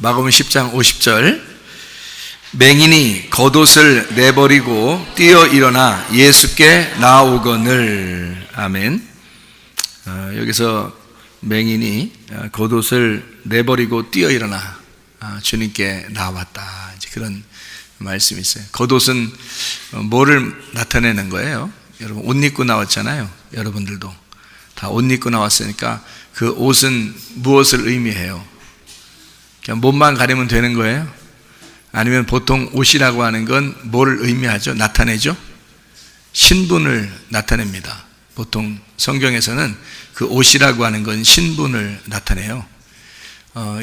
마가복음 10장 50절. 맹인이 겉옷을 내버리고 뛰어 일어나 예수께 나아오거늘. 아멘. 여기서 맹인이 겉옷을 내버리고 뛰어 일어나 주님께 나왔다, 그런 말씀이 있어요. 겉옷은 뭐를 나타내는 거예요? 여러분, 옷 입고 나왔잖아요. 여러분들도 다 옷 입고 나왔으니까 그 옷은 무엇을 의미해요? 그냥 몸만 가리면 되는 거예요? 아니면 보통 옷이라고 하는 건 뭐를 의미하죠? 나타내죠? 신분을 나타냅니다. 보통 성경에서는 그 옷이라고 하는 건 신분을 나타내요.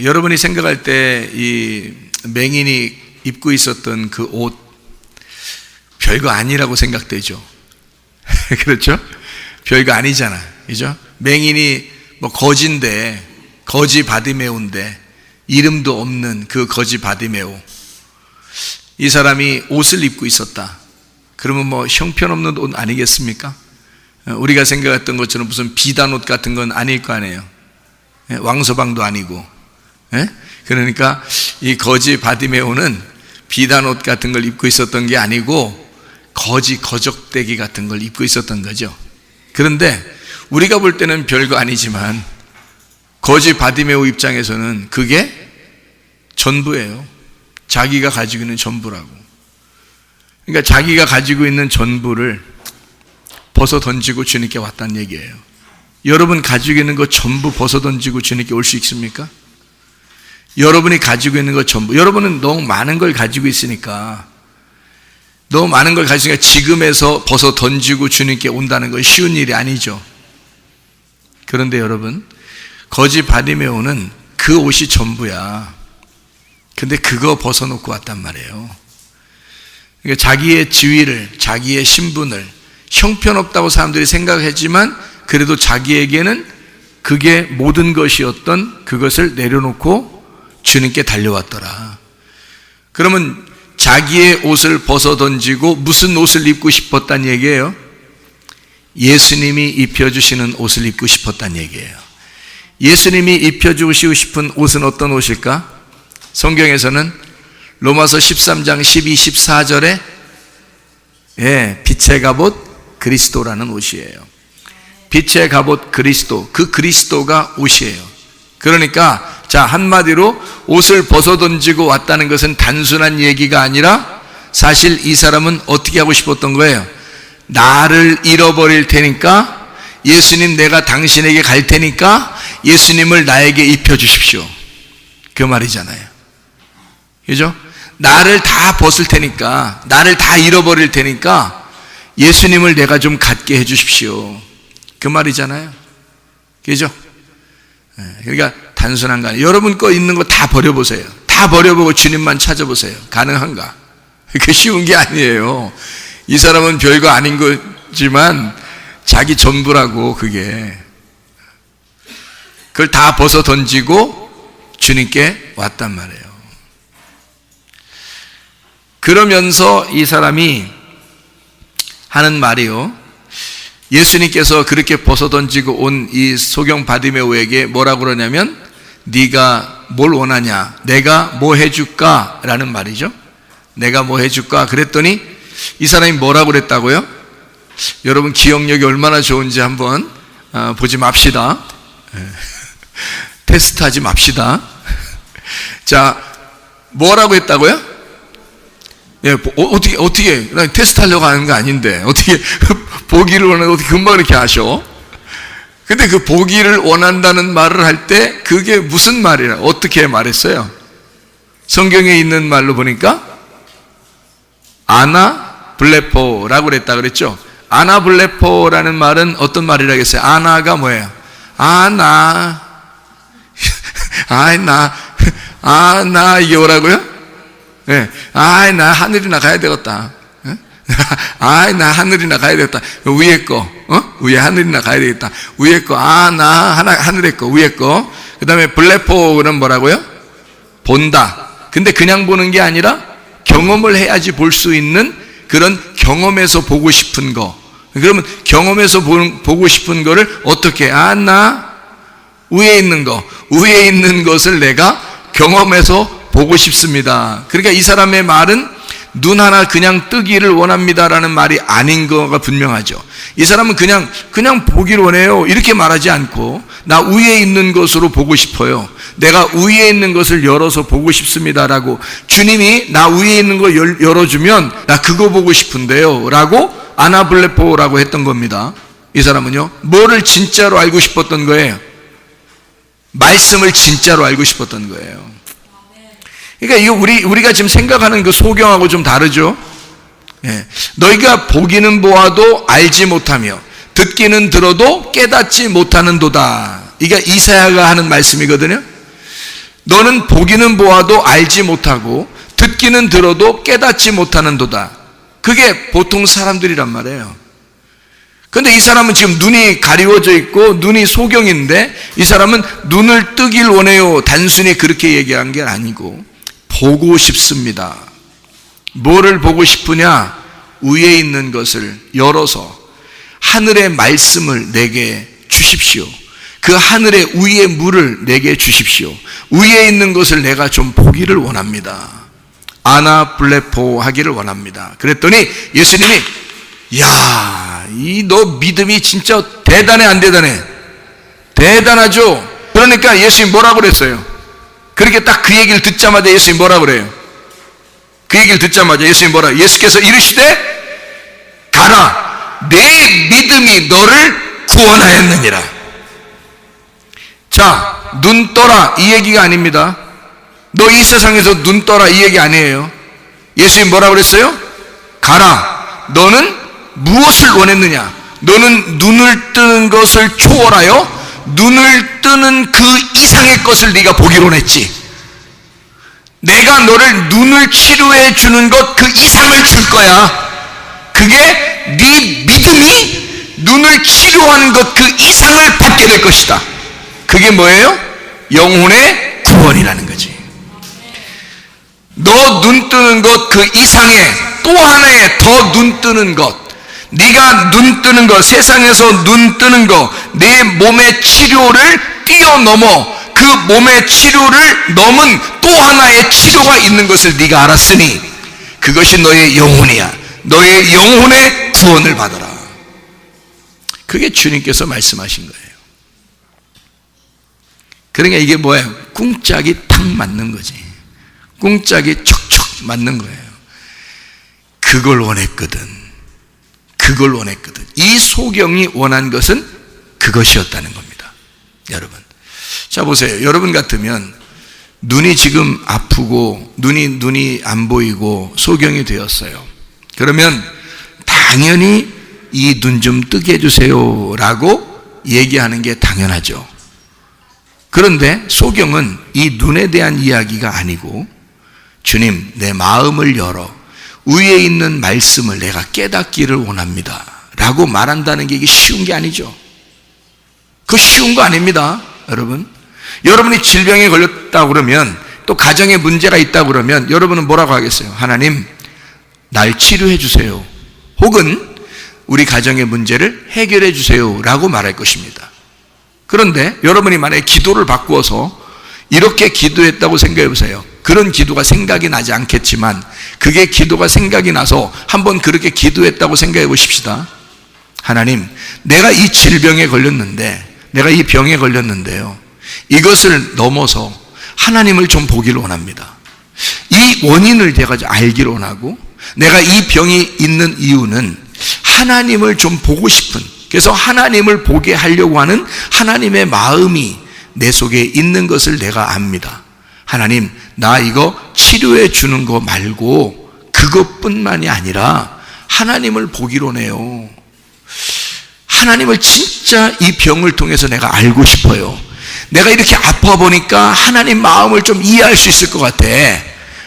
여러분이 생각할 때 이 맹인이 입고 있었던 그 옷, 별거 아니라고 생각되죠? 그렇죠? 별거 아니잖아, 그죠? 맹인이 뭐 거지인데, 거지 바디메오인데, 이름도 없는 그 거지 바디메오, 이 사람이 옷을 입고 있었다. 그러면 뭐 형편없는 옷 아니겠습니까? 우리가 생각했던 것처럼 무슨 비단 옷 같은 건 아닐 거 아니에요. 왕서방도 아니고. 그러니까 이 거지 바디메오는 비단 옷 같은 걸 입고 있었던 게 아니고 거지 거적대기 같은 걸 입고 있었던 거죠. 그런데 우리가 볼 때는 별거 아니지만 거지 바디메오 입장에서는 그게 전부예요. 자기가 가지고 있는 전부라고. 그러니까 자기가 가지고 있는 전부를 벗어 던지고 주님께 왔다는 얘기예요. 여러분 가지고 있는 거 전부 벗어 던지고 주님께 올 수 있습니까? 여러분이 가지고 있는 거 전부, 여러분은 너무 많은 걸 가지고 있으니까, 너무 많은 걸 가지고 있으니까 지금에서 벗어 던지고 주님께 온다는 건 쉬운 일이 아니죠. 그런데 여러분, 거지 바디메오는 그 옷이 전부야. 근데 그거 벗어놓고 왔단 말이에요. 그러니까 자기의 지위를, 자기의 신분을, 형편없다고 사람들이 생각했지만 그래도 자기에게는 그게 모든 것이었던 그것을 내려놓고 주님께 달려왔더라. 그러면 자기의 옷을 벗어 던지고 무슨 옷을 입고 싶었단 얘기예요? 예수님이 입혀주시는 옷을 입고 싶었단 얘기예요. 예수님이 입혀주시고 싶은 옷은 어떤 옷일까? 성경에서는 로마서 13장 12, 14절에 빛의 갑옷 그리스도라는 옷이에요. 빛의 갑옷 그리스도, 그 그리스도가 옷이에요. 그러니까 자, 한마디로 옷을 벗어 던지고 왔다는 것은 단순한 얘기가 아니라 사실 이 사람은 어떻게 하고 싶었던 거예요? 나를 잃어버릴 테니까, 예수님 내가 당신에게 갈 테니까 예수님을 나에게 입혀주십시오, 그 말이잖아요. 그죠? 나를 다 벗을 테니까, 나를 다 잃어버릴 테니까 예수님을 내가 좀 갖게 해주십시오, 그 말이잖아요. 그죠? 그러니까 단순한 거 아니에요. 여러분 거 있는 거 다 버려보세요. 다 버려보고 주님만 찾아보세요. 가능한가? 그게 쉬운 게 아니에요. 이 사람은 별거 아닌 거지만 자기 전부라고, 그게. 그걸 다 벗어 던지고 주님께 왔단 말이에요. 그러면서 이 사람이 하는 말이요, 예수님께서 그렇게 벗어 던지고 온 이 소경 바디메오에게 뭐라고 그러냐면, 네가 뭘 원하냐, 내가 뭐 해줄까 라는 말이죠. 내가 뭐 해줄까 그랬더니 이 사람이 뭐라고 그랬다고요? 여러분 기억력이 얼마나 좋은지 한번 보지 맙시다. 테스트하지 맙시다. 자, 뭐라고 했다고요? 어떻게 테스트하려고 하는 거 아닌데 어떻게 보기를 원하는, 어떻게 금방 이렇게 하셔? 근데 그 보기를 원한다는 말을 할 때 그게 무슨 말이라, 어떻게 말했어요? 성경에 있는 말로 보니까 아나블레포라고 그랬다 그랬죠. 아나블레포라는 말은 어떤 말이라고 했어요? 아나가 뭐예요? 나 이게 뭐라고요? 나 하늘이나 가야 되겠다. 나 하늘이나 가야 되겠다. 위에 거, 위에 하늘이나 가야 되겠다. 위에 거, 나 하늘에 거, 위에 거. 그 다음에 블레포는 뭐라고요? 본다. 근데 그냥 보는 게 아니라 경험을 해야지 볼 수 있는 그런 경험에서 보고 싶은 거. 그러면 경험에서 보고 싶은 거를 어떻게, 나 위에 있는 거, 위에 있는 것을 내가 경험해서 보고 싶습니다. 그러니까 이 사람의 말은 눈 하나 그냥 뜨기를 원합니다라는 말이 아닌 거가 분명하죠. 이 사람은 그냥 보기를 원해요 이렇게 말하지 않고 나 위에 있는 것으로 보고 싶어요. 내가 위에 있는 것을 열어서 보고 싶습니다라고, 주님이 나 위에 있는 거 열어주면 나 그거 보고 싶은데요 라고 아나블레포라고 했던 겁니다. 이 사람은요, 뭐를 진짜로 알고 싶었던 거예요? 말씀을 진짜로 알고 싶었던 거예요. 그러니까 이거 우리가 지금 생각하는 그 소경하고 좀 다르죠. 예. 너희가 보기는 보아도 알지 못하며 듣기는 들어도 깨닫지 못하는도다. 이게 이사야가 하는 말씀이거든요. 너는 보기는 보아도 알지 못하고 듣기는 들어도 깨닫지 못하는도다. 그게 보통 사람들이란 말이에요. 그런데 이 사람은 지금 눈이 가리워져 있고 눈이 소경인데, 이 사람은 눈을 뜨길 원해요 단순히 그렇게 얘기한 게 아니고 보고 싶습니다. 뭐를 보고 싶으냐? 위에 있는 것을 열어서 하늘의 말씀을 내게 주십시오. 그 하늘의 위의 물을 내게 주십시오. 위에 있는 것을 내가 좀 보기를 원합니다. 아나블레포 하기를 원합니다. 그랬더니 예수님이, 야, 너 믿음이 진짜 대단해 안 대단해? 대단하죠. 그러니까 예수님이 뭐라고 그랬어요? 그렇게 딱 그 얘기를 듣자마자 예수님이 뭐라고 그래요? 그 얘기를 듣자마자 예수님이 뭐라고? 예수께서 이르시되 가라, 내 믿음이 너를 구원하였느니라. 자, 눈 떠라 이 얘기가 아닙니다. 너 이 세상에서 눈 떠라 이 얘기 아니에요. 예수님이 뭐라고 그랬어요? 가라, 너는 무엇을 원했느냐? 너는 눈을 뜨는 것을 초월하여 눈을 뜨는 그 이상의 것을 네가 보기로 원했지. 내가 너를 눈을 치료해 주는 것 그 이상을 줄 거야. 그게 네 믿음이 눈을 치료하는 것 그 이상을 받게 될 것이다. 그게 뭐예요? 영혼의 구원이라는 거지. 너 눈 뜨는 것 그 이상의 또 하나의 더 눈 뜨는 것, 네가 눈 뜨는 것, 세상에서 눈 뜨는 것, 내 몸의 치료를 뛰어넘어 그 몸의 치료를 넘은 또 하나의 치료가 있는 것을 네가 알았으니 그것이 너의 영혼이야. 너의 영혼의 구원을 받아라. 그게 주님께서 말씀하신 거예요. 그러니까 이게 뭐예요? 꿍짝이 탁 맞는 거지. 꿍짝이 척척 맞는 거예요. 그걸 원했거든. 그걸 원했거든. 이 소경이 원한 것은 그것이었다는 겁니다. 여러분, 자 보세요. 여러분 같으면 눈이 지금 아프고 눈이 안 보이고 소경이 되었어요. 그러면 당연히 이 눈 좀 뜨게 해주세요 라고 얘기하는 게 당연하죠. 그런데 소경은 이 눈에 대한 이야기가 아니고, 주님, 내 마음을 열어 위에 있는 말씀을 내가 깨닫기를 원합니다 라고 말한다는 게 이게 쉬운 게 아니죠. 그거 쉬운 거 아닙니다. 여러분, 여러분이 질병에 걸렸다고 그러면, 또 가정에 문제가 있다고 그러면 여러분은 뭐라고 하겠어요? 하나님, 날 치료해 주세요. 혹은 우리 가정의 문제를 해결해 주세요 라고 말할 것입니다. 그런데 여러분이 만약에 기도를 바꾸어서 이렇게 기도했다고 생각해 보세요. 그런 기도가 생각이 나지 않겠지만 그게 기도가 생각이 나서 한번 그렇게 기도했다고 생각해 보십시다. 하나님, 내가 이 질병에 걸렸는데, 내가 이 병에 걸렸는데요, 이것을 넘어서 하나님을 좀 보기를 원합니다. 이 원인을 내가 알기를 원하고, 내가 이 병이 있는 이유는 하나님을 좀 보고 싶은, 그래서 하나님을 보게 하려고 하는 하나님의 마음이 내 속에 있는 것을 내가 압니다. 하나님, 나 이거 치료해 주는 거 말고 그것뿐만이 아니라 하나님을 보기로 해요. 하나님을 진짜 이 병을 통해서 내가 알고 싶어요. 내가 이렇게 아파 보니까 하나님 마음을 좀 이해할 수 있을 것 같아.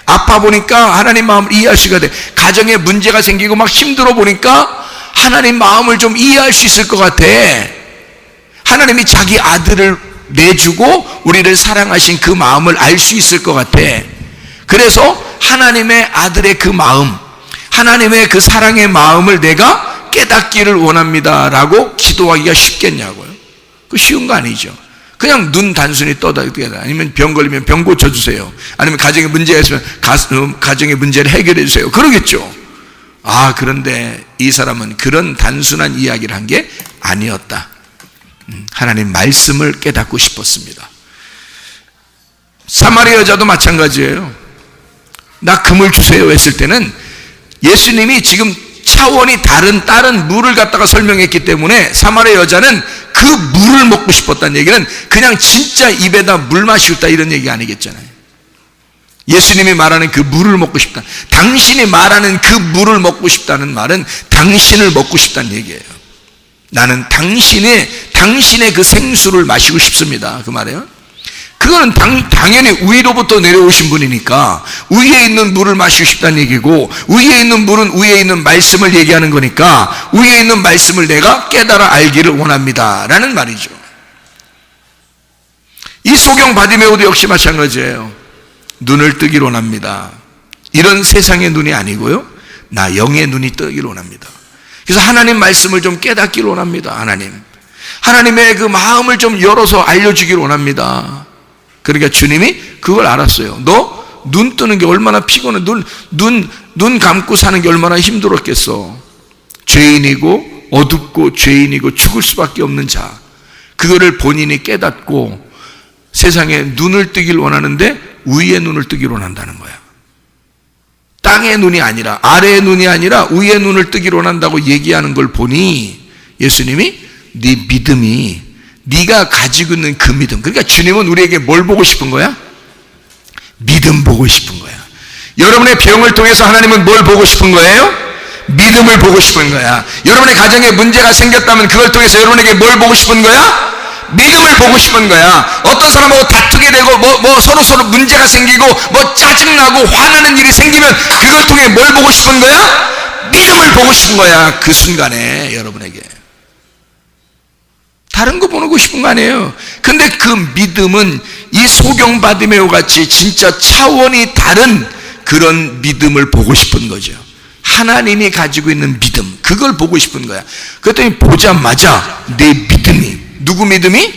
아파 보니까 하나님 마음을 이해할 수 있을 것 같아. 가정에 문제가 생기고 막 힘들어 보니까 하나님 마음을 좀 이해할 수 있을 것 같아. 하나님이 자기 아들을 내주고 우리를 사랑하신 그 마음을 알 수 있을 것 같아. 그래서 하나님의 아들의 그 마음, 하나님의 그 사랑의 마음을 내가 깨닫기를 원합니다 라고 기도하기가 쉽겠냐고요. 그 쉬운 거 아니죠. 그냥 눈 단순히 떠다, 아니면 병 걸리면 병 고쳐주세요. 아니면 가정에 문제가 있으면 가정의 문제를 해결해 주세요. 그러겠죠. 그런데 이 사람은 그런 단순한 이야기를 한 게 아니었다. 하나님 말씀을 깨닫고 싶었습니다. 사마리아 여자도 마찬가지예요. 나 금을 주세요 했을 때는 예수님이 지금 차원이 다른 물을 갖다가 설명했기 때문에 사마리아 여자는 그 물을 먹고 싶었다는 얘기는 그냥 진짜 입에다 물 마시겠다 이런 얘기 아니겠잖아요. 예수님이 말하는 그 물을 먹고 싶다. 당신이 말하는 그 물을 먹고 싶다는 말은 당신을 먹고 싶다는 얘기예요. 나는 당신의 그 생수를 마시고 싶습니다. 그 말이에요. 그거는 당연히 위로부터 내려오신 분이니까 위에 있는 물을 마시고 싶다는 얘기고, 위에 있는 물은 위에 있는 말씀을 얘기하는 거니까 위에 있는 말씀을 내가 깨달아 알기를 원합니다 라는 말이죠. 이 소경 바디메오도 역시 마찬가지예요. 눈을 뜨기를 원합니다. 이런 세상의 눈이 아니고요, 나 영의 눈이 뜨기를 원합니다. 그래서 하나님 말씀을 좀 깨닫기를 원합니다. 하나님의 그 마음을 좀 열어서 알려주기를 원합니다. 그러니까 주님이 그걸 알았어요. 너 눈 뜨는 게 얼마나 피곤해. 눈 감고 사는 게 얼마나 힘들었겠어. 죄인이고 어둡고 죄인이고 죽을 수밖에 없는 자, 그거를 본인이 깨닫고 세상에 눈을 뜨길 원하는데 위의 눈을 뜨기를 원한다는 거야. 땅의 눈이 아니라, 아래의 눈이 아니라 위의 눈을 뜨기를 원한다고 얘기하는 걸 보니 예수님이 네 믿음이, 네가 가지고 있는 그 믿음, 그러니까 주님은 우리에게 뭘 보고 싶은 거야? 믿음 보고 싶은 거야. 여러분의 병을 통해서 하나님은 뭘 보고 싶은 거예요? 믿음을 보고 싶은 거야. 여러분의 가정에 문제가 생겼다면 그걸 통해서 여러분에게 뭘 보고 싶은 거야? 믿음을 보고 싶은 거야. 어떤 사람하고 다투게 되고 서로 문제가 생기고 짜증나고 화나는 일이 생기면 그걸 통해 뭘 보고 싶은 거야? 믿음을 보고 싶은 거야. 그 순간에 여러분에게 다른 거 보고 싶은 거 아니에요. 근데 그 믿음은 이 소경 바디메오 같이 진짜 차원이 다른 그런 믿음을 보고 싶은 거죠. 하나님이 가지고 있는 믿음, 그걸 보고 싶은 거야. 그랬더니 보자마자 내 믿음이, 누구 믿음이?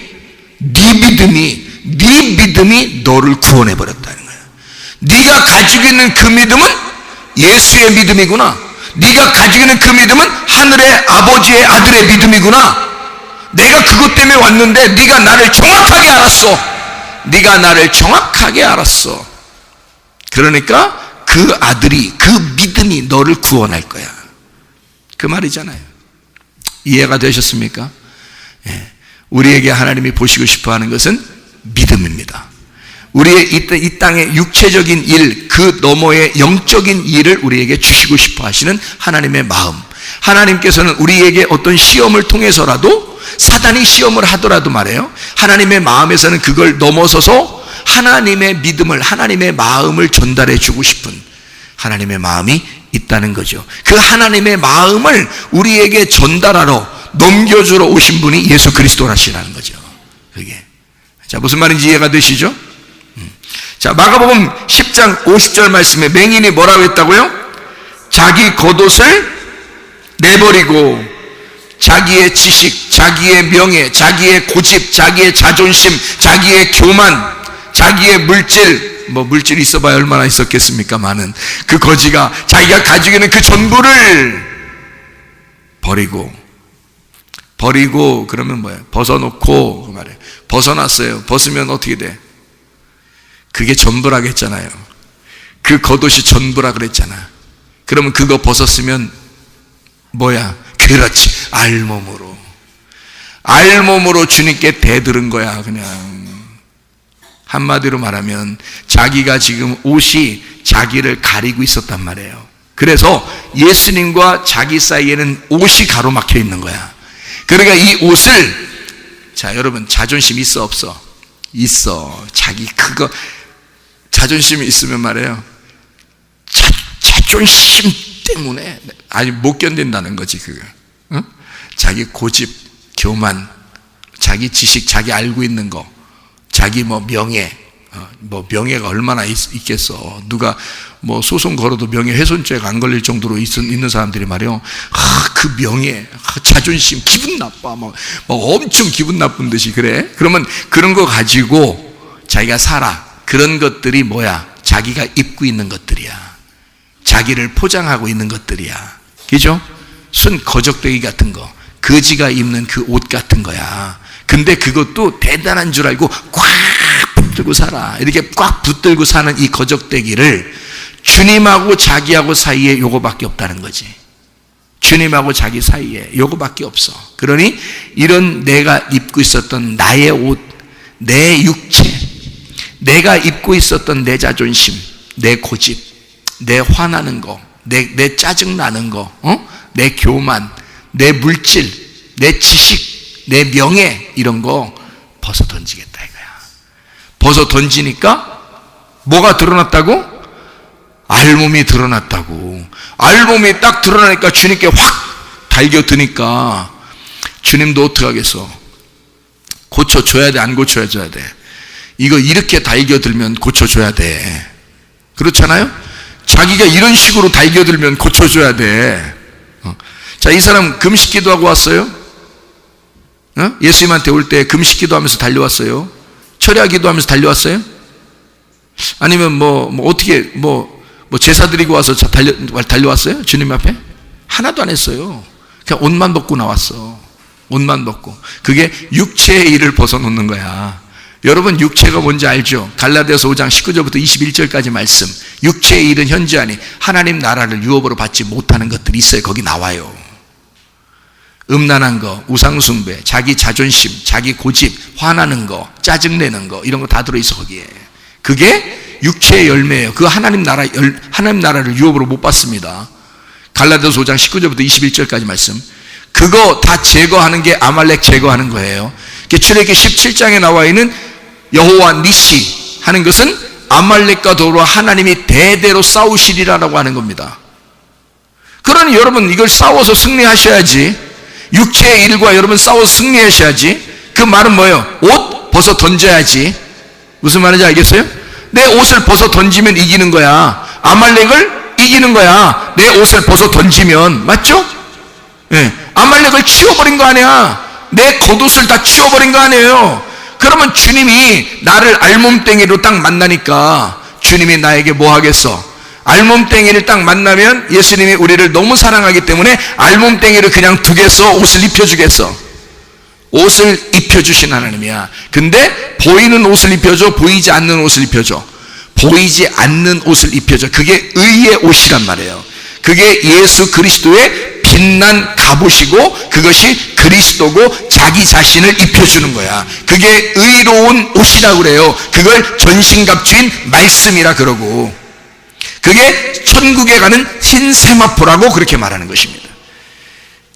네 믿음이 너를 구원해 버렸다는 거야. 네가 가지고 있는 그 믿음은 예수의 믿음이구나. 네가 가지고 있는 그 믿음은 하늘의 아버지의 아들의 믿음이구나. 내가 그것 때문에 왔는데 네가 나를 정확하게 알았어. 그러니까 그 아들이, 그 믿음이 너를 구원할 거야. 그 말이잖아요. 이해가 되셨습니까? 예. 우리에게 하나님이 보시고 싶어하는 것은 믿음입니다. 우리의 이 땅의 육체적인 일, 그 너머의 영적인 일을 우리에게 주시고 싶어 하시는 하나님의 마음. 하나님께서는 우리에게 어떤 시험을 통해서라도, 사단이 시험을 하더라도 말이에요, 하나님의 마음에서는 그걸 넘어서서 하나님의 믿음을, 하나님의 마음을 전달해 주고 싶은 하나님의 마음이 있다는 거죠. 그 하나님의 마음을 우리에게 전달하러, 넘겨주러 오신 분이 예수 그리스도라시라는 거죠. 그게. 자, 무슨 말인지 이해가 되시죠? 자, 마가복음 10장 50절 말씀에 맹인이 뭐라고 했다고요? 자기 겉옷을 내버리고 자기의 지식, 자기의 명예, 자기의 고집, 자기의 자존심, 자기의 교만, 자기의 물질이 있어봐야 얼마나 있었겠습니까? 많은 그 거지가 자기가 가지고 있는 그 전부를 버리고 그러면 뭐예요? 벗어놓고, 그 말이에요. 벗어났어요. 벗으면 어떻게 돼? 그게 전부라고 했잖아요. 그 겉옷이 전부라 그랬잖아. 그러면 그거 벗었으면 뭐야? 그렇지, 알몸으로 주님께 대들은 거야. 그냥 한마디로 말하면 자기가 지금 옷이 자기를 가리고 있었단 말이에요. 그래서 예수님과 자기 사이에는 옷이 가로막혀 있는 거야. 그러니까 이 옷을, 자 여러분, 자존심 있어 없어? 있어. 자기 그거 자존심이 있으면 말이에요, 자존심 때문에 아니 못 견딘다는 거지. 그거 응? 자기 고집, 교만, 자기 지식, 자기 알고 있는 거, 자기 명예, 명예가 얼마나 누가 소송 걸어도 명예훼손죄가 안 걸릴 정도로 있는 사람들이 말이에요, 그 명예, 자존심, 기분 나빠. 막 엄청 기분 나쁜 듯이 그래. 그러면 그런 거 가지고 자기가 살아. 그런 것들이 뭐야? 자기가 입고 있는 것들이야. 자기를 포장하고 있는 것들이야. 그죠? 순 거적대기 같은 거. 거지가 입는 그 옷 같은 거야. 근데 그것도 대단한 줄 알고 꽉 붙들고 살아. 이렇게 꽉 붙들고 사는 이 거적대기를 주님하고 자기하고 사이에 요거밖에 없다는 거지. 주님하고 자기 사이에 요거밖에 없어. 그러니 이런 내가 입고 있었던 나의 옷, 내 육체, 내가 입고 있었던 내 자존심, 내 고집, 내 화나는 거, 내 짜증나는 거, 내 교만, 내 물질, 내 지식, 내 명예, 이런 거 벗어 던지겠다 이거야. 벗어 던지니까 뭐가 드러났다고? 알몸이 드러났다고. 알몸이 딱 드러나니까 주님께 확 달겨드니까 주님도 어떡하겠어? 고쳐줘야 돼, 안 고쳐줘야 돼? 이거 이렇게 달겨들면 고쳐줘야 돼. 그렇잖아요? 자기가 이런 식으로 달겨들면 고쳐줘야 돼. 자, 이 사람 금식 기도하고 왔어요? 예수님한테 올 때 금식 기도하면서 달려왔어요? 철야 기도하면서 달려왔어요? 아니면 어떻게 제사 드리고 와서 달려왔어요? 주님 앞에? 하나도 안 했어요. 그냥 옷만 벗고 나왔어. 옷만 벗고. 그게 육체의 일을 벗어놓는 거야. 여러분, 육체가 뭔지 알죠? 갈라디아서 5장 19절부터 21절까지 말씀. 육체의 일은 현저하니 하나님 나라를 유업으로 받지 못하는 것들이 있어요. 거기 나와요. 음란한 거, 우상숭배, 자기 자존심, 자기 고집, 화나는 거, 짜증내는 거, 이런 거 다 들어있어 거기에. 그게 육체의 열매예요. 그 하나님 나라를 유업으로 못 받습니다. 갈라디아서 5장 19절부터 21절까지 말씀. 그거 다 제거하는 게 아말렉 제거하는 거예요. 출애굽기 17장에 나와 있는 여호와 니시 하는 것은 아말렉과 더불어 하나님이 대대로 싸우시리라라고 하는 겁니다. 그러니 여러분 이걸 싸워서 승리하셔야지. 육체의 일과 여러분 싸워서 승리하셔야지. 그 말은 뭐예요? 옷 벗어 던져야지. 무슨 말인지 알겠어요? 내 옷을 벗어 던지면 이기는 거야. 아말렉을 이기는 거야. 내 옷을 벗어 던지면. 맞죠? 네. 아말렉을 치워버린 거 아니야. 내 겉옷을 다 치워버린 거 아니에요. 그러면 주님이 나를 알몸땡이로 딱 만나니까 주님이 나에게 뭐 하겠어? 알몸땡이를 딱 만나면 예수님이 우리를 너무 사랑하기 때문에 알몸땡이를 그냥 두겠어? 옷을 입혀주겠어? 옷을 입혀주신 하나님이야. 근데 보이는 옷을 입혀줘? 보이지 않는 옷을 입혀줘? 보이지 않는 옷을 입혀줘. 그게 의의 옷이란 말이에요. 그게 예수 그리스도의 빛난 갑옷이고 그것이 그리스도고 자기 자신을 입혀주는 거야. 그게 의로운 옷이라고 그래요. 그걸 전신갑주인 말씀이라 그러고 그게 천국에 가는 흰 세마포라고 그렇게 말하는 것입니다.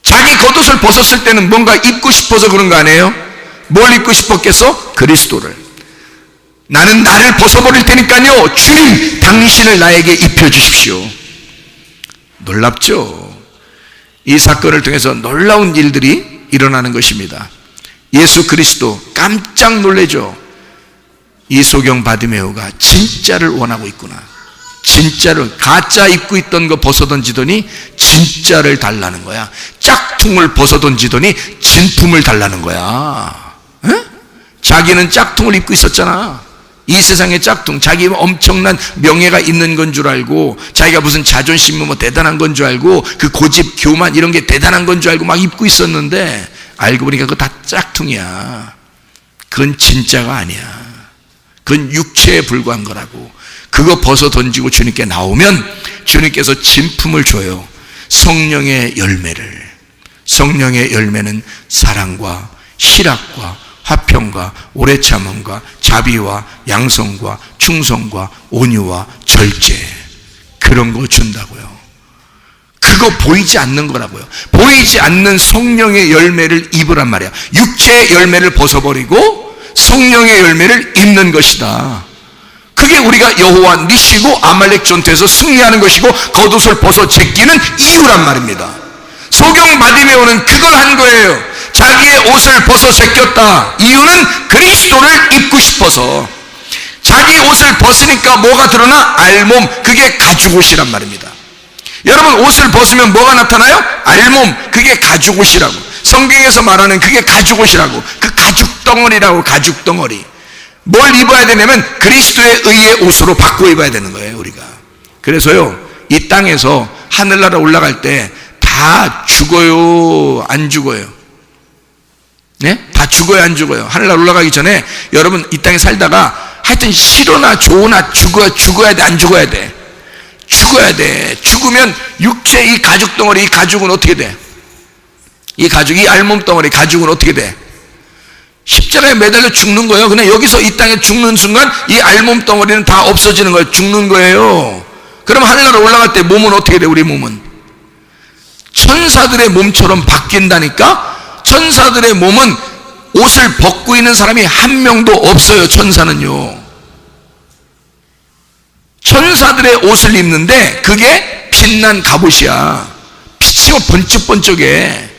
자기 겉옷을 벗었을 때는 뭔가 입고 싶어서 그런 거 아니에요? 뭘 입고 싶었겠어? 그리스도를. 나는 나를 벗어버릴 테니까요 주님 당신을 나에게 입혀주십시오. 놀랍죠? 이 사건을 통해서 놀라운 일들이 일어나는 것입니다. 예수 그리스도 깜짝 놀래죠. 이 소경 바디메오가 진짜를 원하고 있구나. 진짜를, 가짜 입고 있던 거 벗어던지더니 진짜를 달라는 거야. 짝퉁을 벗어던지더니 진품을 달라는 거야. 에? 자기는 짝퉁을 입고 있었잖아. 이 세상의 짝퉁, 자기 엄청난 명예가 있는 건 줄 알고 자기가 무슨 자존심 뭐 대단한 건 줄 알고 그 고집, 교만 이런 게 대단한 건 줄 알고 막 입고 있었는데 알고 보니까 그거 다 짝퉁이야. 그건 진짜가 아니야. 그건 육체에 불과한 거라고. 그거 벗어 던지고 주님께 나오면 주님께서 진품을 줘요. 성령의 열매를. 성령의 열매는 사랑과 희락과 화평과 오래 참음과 자비와 양성과 충성과 온유와 절제, 그런 거 준다고요. 그거 보이지 않는 거라고요. 보이지 않는 성령의 열매를 입으란 말이야. 육체의 열매를 벗어버리고 성령의 열매를 입는 것이다. 그게 우리가 여호와 니시고 아말렉 전투에서 승리하는 것이고 겉옷을 벗어 제끼는 이유란 말입니다. 소경 바디메오는 그걸 한 거예요. 자기의 옷을 벗어 제꼈다. 이유는 그리스도를 입고 싶어서. 자기 옷을 벗으니까 뭐가 드러나? 알몸. 그게 가죽옷이란 말입니다. 여러분, 옷을 벗으면 뭐가 나타나요? 알몸. 그게 가죽옷이라고. 성경에서 말하는 그게 가죽옷이라고. 그 가죽덩어리라고. 가죽덩어리. 뭘 입어야 되냐면 그리스도의 의의 옷으로 바꿔 입어야 되는 거예요, 우리가. 그래서요, 이 땅에서 하늘나라 올라갈 때 다 죽어요, 안 죽어요? 네? 다 죽어요, 안 죽어요? 하늘나라 올라가기 전에 여러분 이 땅에 살다가 하여튼 싫으나 좋으나 죽어야 돼, 안 죽어야 돼? 죽어야 돼. 죽으면 육체 이 가죽덩어리, 이 가죽은 어떻게 돼? 이 가죽, 이 알몸덩어리 가죽은 어떻게 돼? 십자가에 매달려 죽는 거예요. 그냥 여기서 이 땅에 죽는 순간 이 알몸덩어리는 다 없어지는 거예요. 죽는 거예요. 그럼 하늘나라 올라갈 때 몸은 어떻게 돼? 우리 몸은 천사들의 몸처럼 바뀐다니까. 천사들의 몸은 옷을 벗고 있는 사람이 한 명도 없어요. 천사는요, 천사들의 옷을 입는데 그게 빛난 갑옷이야. 빛이고 번쩍번쩍해.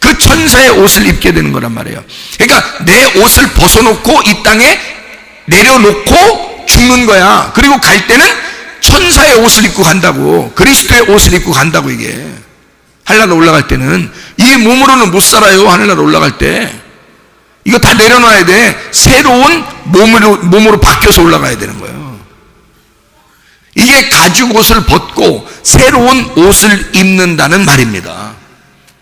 그 천사의 옷을 입게 되는 거란 말이에요. 그러니까 내 옷을 벗어놓고 이 땅에 내려놓고 죽는 거야. 그리고 갈 때는 천사의 옷을 입고 간다고. 그리스도의 옷을 입고 간다고. 이게 하늘나라 올라갈 때는 이 몸으로는 못 살아요. 하늘나라 올라갈 때 이거 다 내려놔야 돼. 새로운 몸으로 바뀌어서 올라가야 되는 거예요. 이게 가죽 옷을 벗고 새로운 옷을 입는다는 말입니다.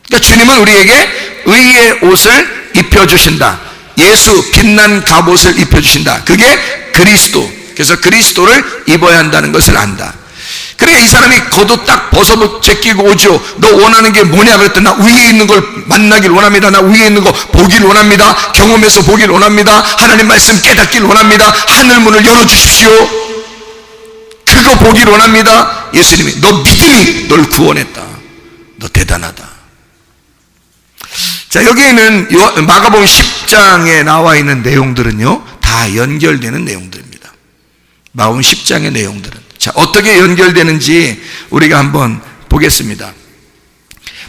그러니까 주님은 우리에게 의의 옷을 입혀주신다. 예수 빛난 갑옷을 입혀주신다. 그게 그리스도. 그래서 그리스도를 입어야 한다는 것을 안다. 그러니까 이 사람이 겉옷 딱 벗어 제끼고 오죠. 너 원하는 게 뭐냐 그랬더니 나 위에 있는 걸 만나길 원합니다. 나 위에 있는 거 보길 원합니다. 경험해서 보길 원합니다. 하나님 말씀 깨닫길 원합니다. 하늘 문을 열어주십시오. 그거 보길 원합니다. 예수님이 너 믿음이 널 구원했다. 너 대단하다. 자, 여기에는 마가복음 10장에 나와 있는 내용들은요 다 연결되는 내용들입니다. 마가복음 10장의 내용들은. 자, 어떻게 연결되는지 우리가 한번 보겠습니다.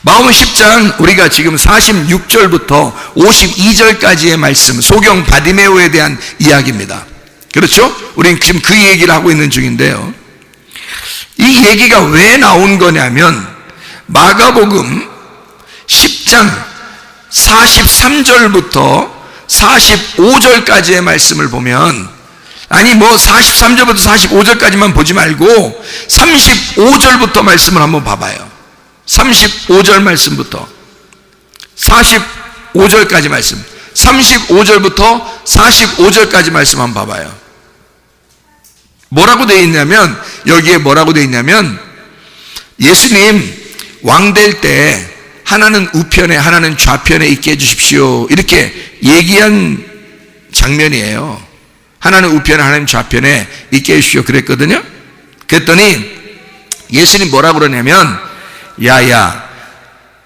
마가복음 10장 우리가 지금 46절부터 52절까지의 말씀, 소경 바디메오에 대한 이야기입니다. 그렇죠? 우리는 지금 그 얘기를 하고 있는 중인데요, 이 얘기가 왜 나온 거냐면 마가복음 10장 43절부터 45절까지의 말씀을 보면, 아니 43절부터 45절까지만 보지 말고 35절부터 말씀을 한번 봐봐요. 35절 말씀부터 45절까지 말씀, 35절부터 45절까지 말씀 한번 봐봐요. 뭐라고 되어 있냐면, 여기에 뭐라고 되어 있냐면, 예수님 왕 될 때 하나는 우편에 하나는 좌편에 있게 해주십시오, 이렇게 얘기한 장면이에요. 하나는 우편에 하나는 좌편에 있게 해주십시오 그랬거든요. 그랬더니 예수님 뭐라고 그러냐면, 야야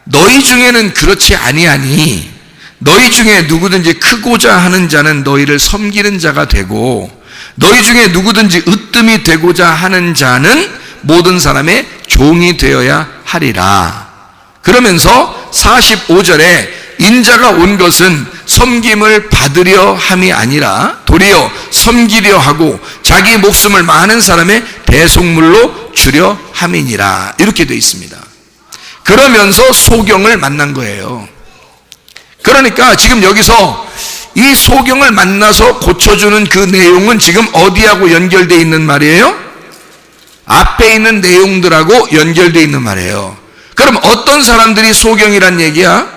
너희 중에는 그렇지 아니하니 너희 중에 누구든지 크고자 하는 자는 너희를 섬기는 자가 되고, 너희 중에 누구든지 으뜸이 되고자 하는 자는 모든 사람의 종이 되어야 하리라. 그러면서 45절에 인자가 온 것은 섬김을 받으려 함이 아니라 도리어 섬기려 하고 자기 목숨을 많은 사람의 대속물로 주려 함이니라, 이렇게 되어 있습니다. 그러면서 소경을 만난 거예요. 그러니까 지금 여기서 이 소경을 만나서 고쳐주는 그 내용은 지금 어디하고 연결되어 있는 말이에요? 앞에 있는 내용들하고 연결되어 있는 말이에요. 그럼 어떤 사람들이 소경이란 얘기야?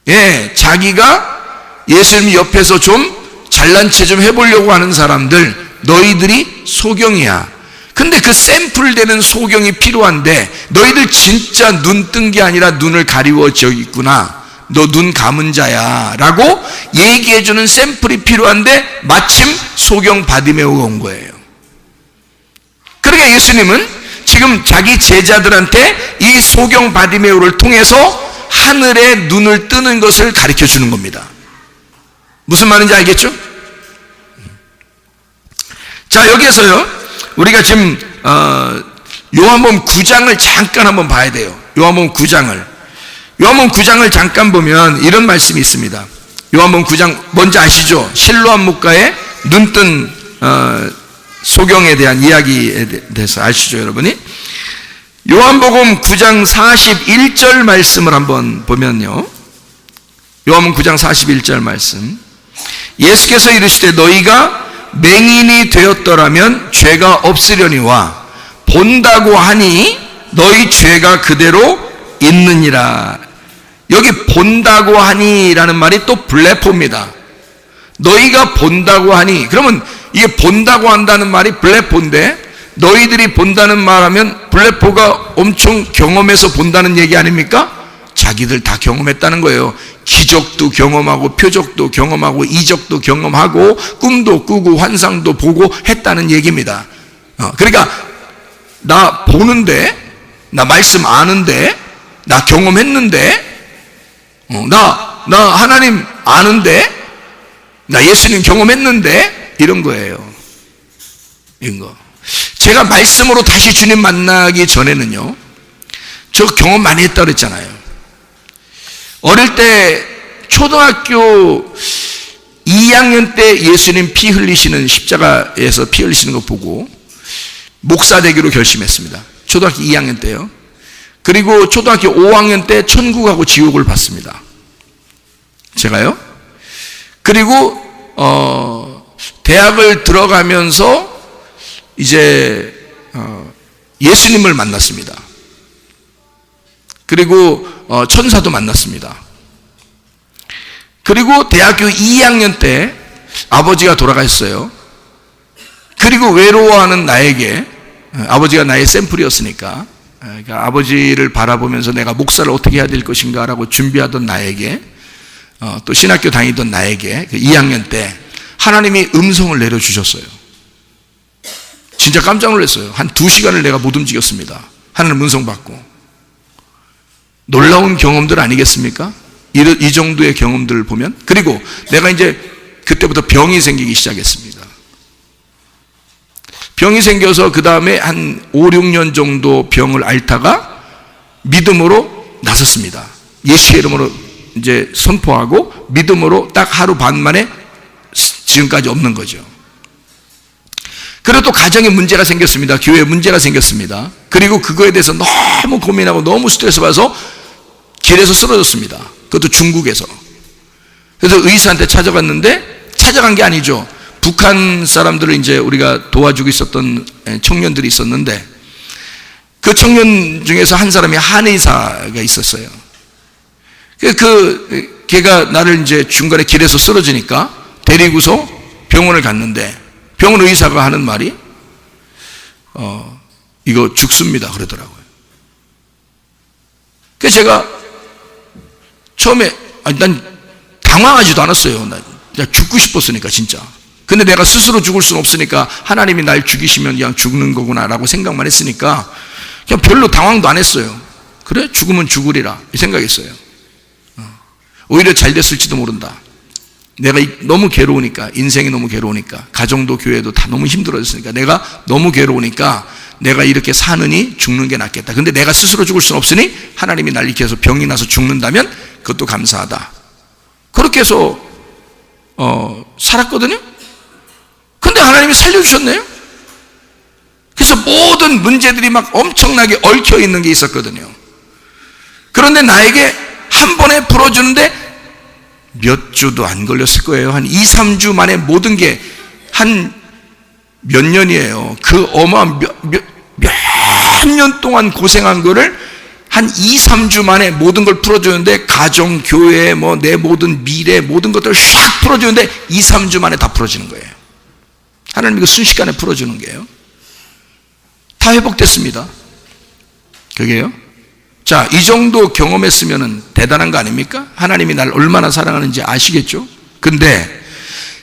예, 자기가 예수님 옆에서 좀 잘난 체 좀 해보려고 하는 사람들, 너희들이 소경이야. 근데 그 샘플 되는 소경이 필요한데, 너희들 진짜 눈 뜬 게 아니라 눈을 가리워져 있구나, 너 눈 감은 자야 라고 얘기해주는 샘플이 필요한데 마침 소경 바디메오가 온 거예요. 그러니까 예수님은 지금 자기 제자들한테 이 소경 바디메오를 통해서 하늘에 눈을 뜨는 것을 가르쳐 주는 겁니다. 무슨 말인지 알겠죠? 자, 여기에서요 우리가 지금 요한복음 9장을 잠깐 한번 봐야 돼요. 요한복음 9장을 잠깐 보면 이런 말씀이 있습니다. 요한복음 9장 뭔지 아시죠? 실로암 목가에 눈뜬 소경에 대한 이야기에 대해서 아시죠, 여러분이? 요한복음 9장 41절 말씀을 한번 보면요, 요한복음 9장 41절 말씀, 예수께서 이르시되 너희가 맹인이 되었더라면 죄가 없으려니와 본다고 하니 너희 죄가 그대로 있느니라. 여기 본다고 하니 라는 말이 또 블레포입니다. 너희가 본다고 하니, 그러면 이게 본다고 한다는 말이 블레포인데, 너희들이 본다는 말하면 블레포가 엄청 경험해서 본다는 얘기 아닙니까? 자기들 다 경험했다는 거예요. 기적도 경험하고 표적도 경험하고 이적도 경험하고 꿈도 꾸고 환상도 보고 했다는 얘기입니다. 그러니까 나 보는데, 나 말씀 아는데, 나 경험했는데, 나 하나님 아는데, 나 예수님 경험했는데, 이런 거예요. 이런 거. 제가 말씀으로 다시 주님 만나기 전에는요, 저 경험 많이 했다고 그랬잖아요. 어릴 때 초등학교 2학년 때 예수님 피 흘리시는, 십자가에서 피 흘리시는 거 보고 목사 되기로 결심했습니다. 초등학교 2학년 때요. 그리고 초등학교 5학년 때 천국하고 지옥을 봤습니다. 제가요. 그리고 대학을 들어가면서 이제 예수님을 만났습니다. 그리고 천사도 만났습니다. 그리고 대학교 2학년 때 아버지가 돌아가셨어요. 그리고 외로워하는 나에게, 아버지가 나의 샘플이었으니까, 그러니까 아버지를 바라보면서 내가 목사를 어떻게 해야 될 것인가 라고 준비하던 나에게, 또 신학교 다니던 나에게 그 2학년 때 하나님이 음성을 내려주셨어요. 진짜 깜짝 놀랐어요. 한 2시간을 내가 못 움직였습니다. 하나님 음성 받고. 놀라운 경험들 아니겠습니까? 이 정도의 경험들을 보면. 그리고 내가 이제 그때부터 병이 생기기 시작했습니다. 병이 생겨서 그 다음에 한 5, 6년 정도 병을 앓다가 믿음으로 나섰습니다. 예수의 이름으로 이제 선포하고 믿음으로 딱 하루 반 만에 지금까지 없는 거죠. 그리고 또 가정에 문제가 생겼습니다. 교회에 문제가 생겼습니다. 그리고 그거에 대해서 너무 고민하고 너무 스트레스 받아서 길에서 쓰러졌습니다. 그것도 중국에서. 그래서 의사한테 찾아갔는데, 찾아간 게 아니죠. 북한 사람들을 이제 우리가 도와주고 있었던 청년들이 있었는데, 그 청년 중에서 한 사람이 한의사가 있었어요. 걔가 나를 이제 중간에 길에서 쓰러지니까 데리고서 병원을 갔는데, 병원 의사가 하는 말이 이거 죽습니다 그러더라고요. 그래서 제가 처음에 난 당황하지도 않았어요. 나 죽고 싶었으니까 진짜. 근데 내가 스스로 죽을 수는 없으니까 하나님이 날 죽이시면 그냥 죽는 거구나 라고 생각만 했으니까 그냥 별로 당황도 안 했어요. 그래? 죽으면 죽으리라 이 생각했어요. 오히려 잘 됐을지도 모른다. 내가 너무 괴로우니까, 인생이 너무 괴로우니까, 가정도 교회도 다 너무 힘들어졌으니까, 내가 너무 괴로우니까 내가 이렇게 사느니 죽는 게 낫겠다. 근데 내가 스스로 죽을 수는 없으니 하나님이 날 이렇게 해서 병이 나서 죽는다면 그것도 감사하다. 그렇게 해서 살았거든요. 근데 하나님이 살려주셨네요. 그래서 모든 문제들이 막 엄청나게 얽혀 있는 게 있었거든요. 그런데 나에게 한 번에 풀어주는데 몇 주도 안 걸렸을 거예요. 한 2, 3주 만에 모든 게, 한 몇 년이에요. 그 어마어마한 몇 년 동안 고생한 거를 한 2, 3주 만에 모든 걸 풀어주는데, 가정, 교회, 뭐 내 모든 미래, 모든 것들을 싹 풀어주는데 2, 3주 만에 다 풀어지는 거예요. 하나님이 그 순식간에 풀어주는 거예요. 다 회복됐습니다. 그게요. 자, 이 정도 경험했으면 대단한 거 아닙니까? 하나님이 날 얼마나 사랑하는지 아시겠죠? 근데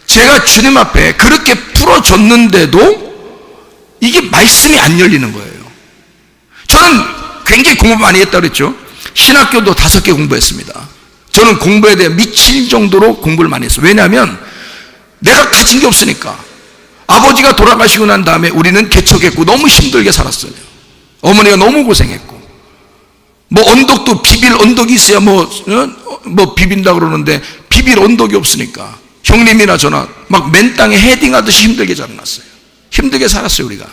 제가 주님 앞에 그렇게 풀어줬는데도 이게 말씀이 안 열리는 거예요. 저는 굉장히 공부 많이 했다고 그랬죠. 신학교도 5개 공부했습니다. 저는 공부에 대해 미칠 정도로 공부를 많이 했어요. 왜냐하면 내가 가진 게 없으니까. 아버지가 돌아가시고 난 다음에 우리는 개척했고 너무 힘들게 살았어요. 어머니가 너무 고생했고, 뭐 언덕도 비빌 언덕이 있어야 뭐 비빈다 그러는데 비빌 언덕이 없으니까 형님이나 저나 막 맨 땅에 헤딩하듯이 힘들게 자라났어요. 힘들게 살았어요 우리가.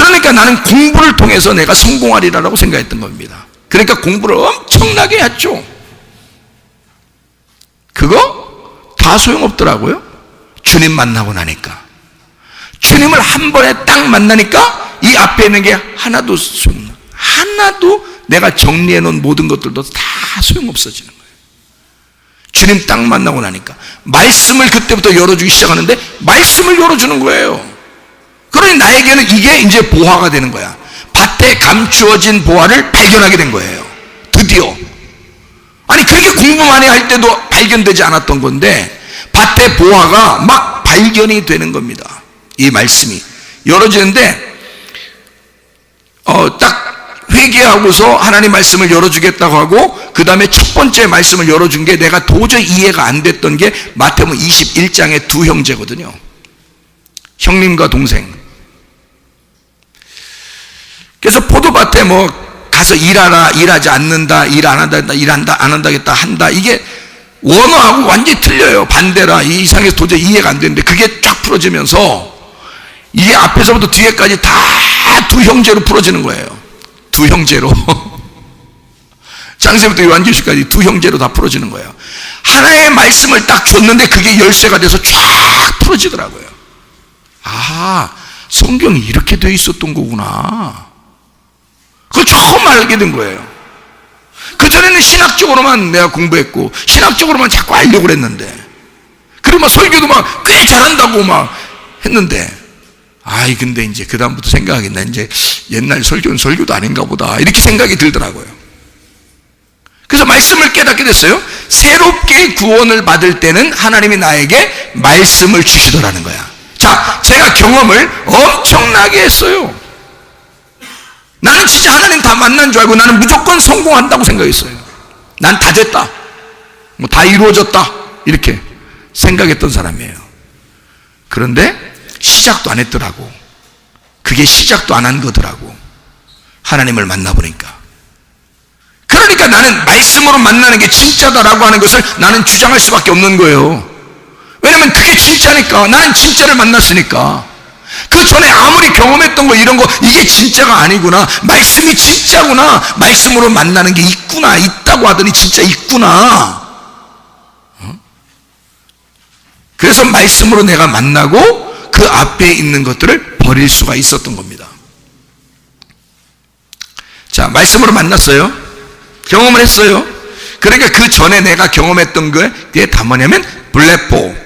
그러니까 나는 공부를 통해서 내가 성공하리라고 생각했던 겁니다. 그러니까 공부를 엄청나게 했죠. 그거 다 소용없더라고요. 주님 만나고 나니까. 주님을 한 번에 딱 만나니까 이 앞에 있는 게 하나도 내가 정리해 놓은 모든 것들도 다 소용없어지는 거예요. 주님 딱 만나고 나니까 말씀을 그때부터 열어주기 시작하는데 말씀을 열어주는 거예요. 그러니 나에게는 이게 이제 보화가 되는 거야. 밭에 감추어진 보화를 발견하게 된 거예요. 드디어. 아니 그렇게 공부 많이 할 때도 발견되지 않았던 건데 밭의 보화가 막 발견이 되는 겁니다. 이 말씀이 열어지는데 딱 회개하고서 하나님 말씀을 열어주겠다고 하고 그 다음에 첫 번째 말씀을 열어준 게 내가 도저히 이해가 안 됐던 게 마태복음 21장의 두 형제거든요. 형님과 동생. 그래서 포도밭에 가서 일하라, 일하지 않는다, 일 안 한다, 일한다, 안 한다겠다, 한다. 이게 원어하고 완전히 틀려요. 반대라. 이 이상해서 도저히 이해가 안 되는데 그게 쫙 풀어지면서 이게 앞에서부터 뒤에까지 다 두 형제로 풀어지는 거예요. 두 형제로. 창세부터 요한계시까지 두 형제로 다 풀어지는 거예요. 하나의 말씀을 딱 줬는데 그게 열쇠가 돼서 쫙 풀어지더라고요. 아, 성경이 이렇게 돼 있었던 거구나. 그걸 처음 알게 된 거예요. 그전에는 신학적으로만 내가 공부했고 신학적으로만 자꾸 알려고 그랬는데 그리고 막 설교도 막 꽤 잘한다고 막 했는데 근데 이제 그 다음부터 생각하겠네. 이제 옛날 설교는 설교도 아닌가 보다 이렇게 생각이 들더라고요. 그래서 말씀을 깨닫게 됐어요. 새롭게 구원을 받을 때는 하나님이 나에게 말씀을 주시더라는 거야. 자, 제가 경험을 엄청나게 했어요. 나는 진짜 하나님 다 만난 줄 알고 나는 무조건 성공한다고 생각했어요. 난 다 됐다, 다 이루어졌다 이렇게 생각했던 사람이에요. 그런데 시작도 안 했더라고. 그게 시작도 안 한 거더라고. 하나님을 만나보니까. 그러니까 나는 말씀으로 만나는 게 진짜다라고 하는 것을 나는 주장할 수밖에 없는 거예요. 왜냐면 그게 진짜니까. 나는 진짜를 만났으니까. 그 전에 아무리 경험했던 거 이런 거 이게 진짜가 아니구나, 말씀이 진짜구나, 말씀으로 만나는 게 있구나, 있다고 하더니 진짜 있구나. 그래서 말씀으로 내가 만나고 그 앞에 있는 것들을 버릴 수가 있었던 겁니다. 자, 말씀으로 만났어요. 경험을 했어요. 그러니까 그 전에 내가 경험했던 그게 다 뭐냐면 블레포.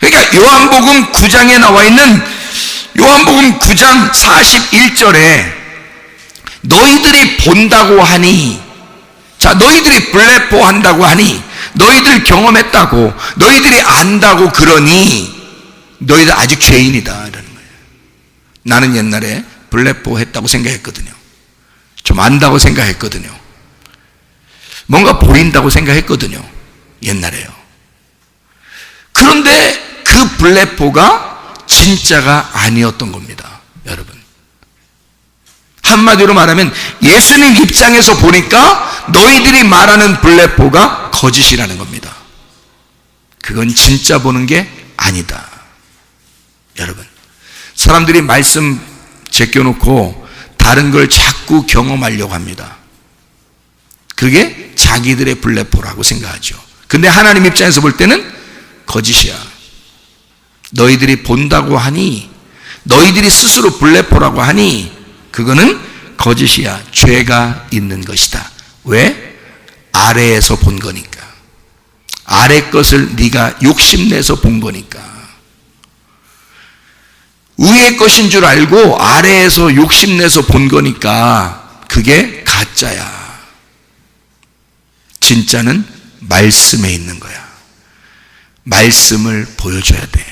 그러니까 요한복음 9장에 나와 있는 요한복음 9장 41절에 너희들이 본다고 하니, 자, 너희들이 블레포 한다고 하니, 너희들 경험했다고, 너희들이 안다고 그러니 너희들 아직 죄인이다 이러는 거예요. 나는 옛날에 블레포 했다고 생각했거든요. 좀 안다고 생각했거든요. 뭔가 보인다고 생각했거든요. 옛날에요. 그런데 그 블레포가 진짜가 아니었던 겁니다, 여러분. 한마디로 말하면 예수님 입장에서 보니까 너희들이 말하는 블레포가 거짓이라는 겁니다. 그건 진짜 보는 게 아니다. 여러분, 사람들이 말씀 제껴놓고 다른 걸 자꾸 경험하려고 합니다. 그게 자기들의 블레포라고 생각하죠. 근데 하나님 입장에서 볼 때는 거짓이야. 너희들이 본다고 하니, 너희들이 스스로 블레포라고 하니 그거는 거짓이야. 죄가 있는 것이다. 왜? 아래에서 본 거니까. 아래 것을 네가 욕심내서 본 거니까. 위의 것인 줄 알고 아래에서 욕심내서 본 거니까 그게 가짜야. 진짜는 말씀에 있는 거야. 말씀을 보여줘야 돼.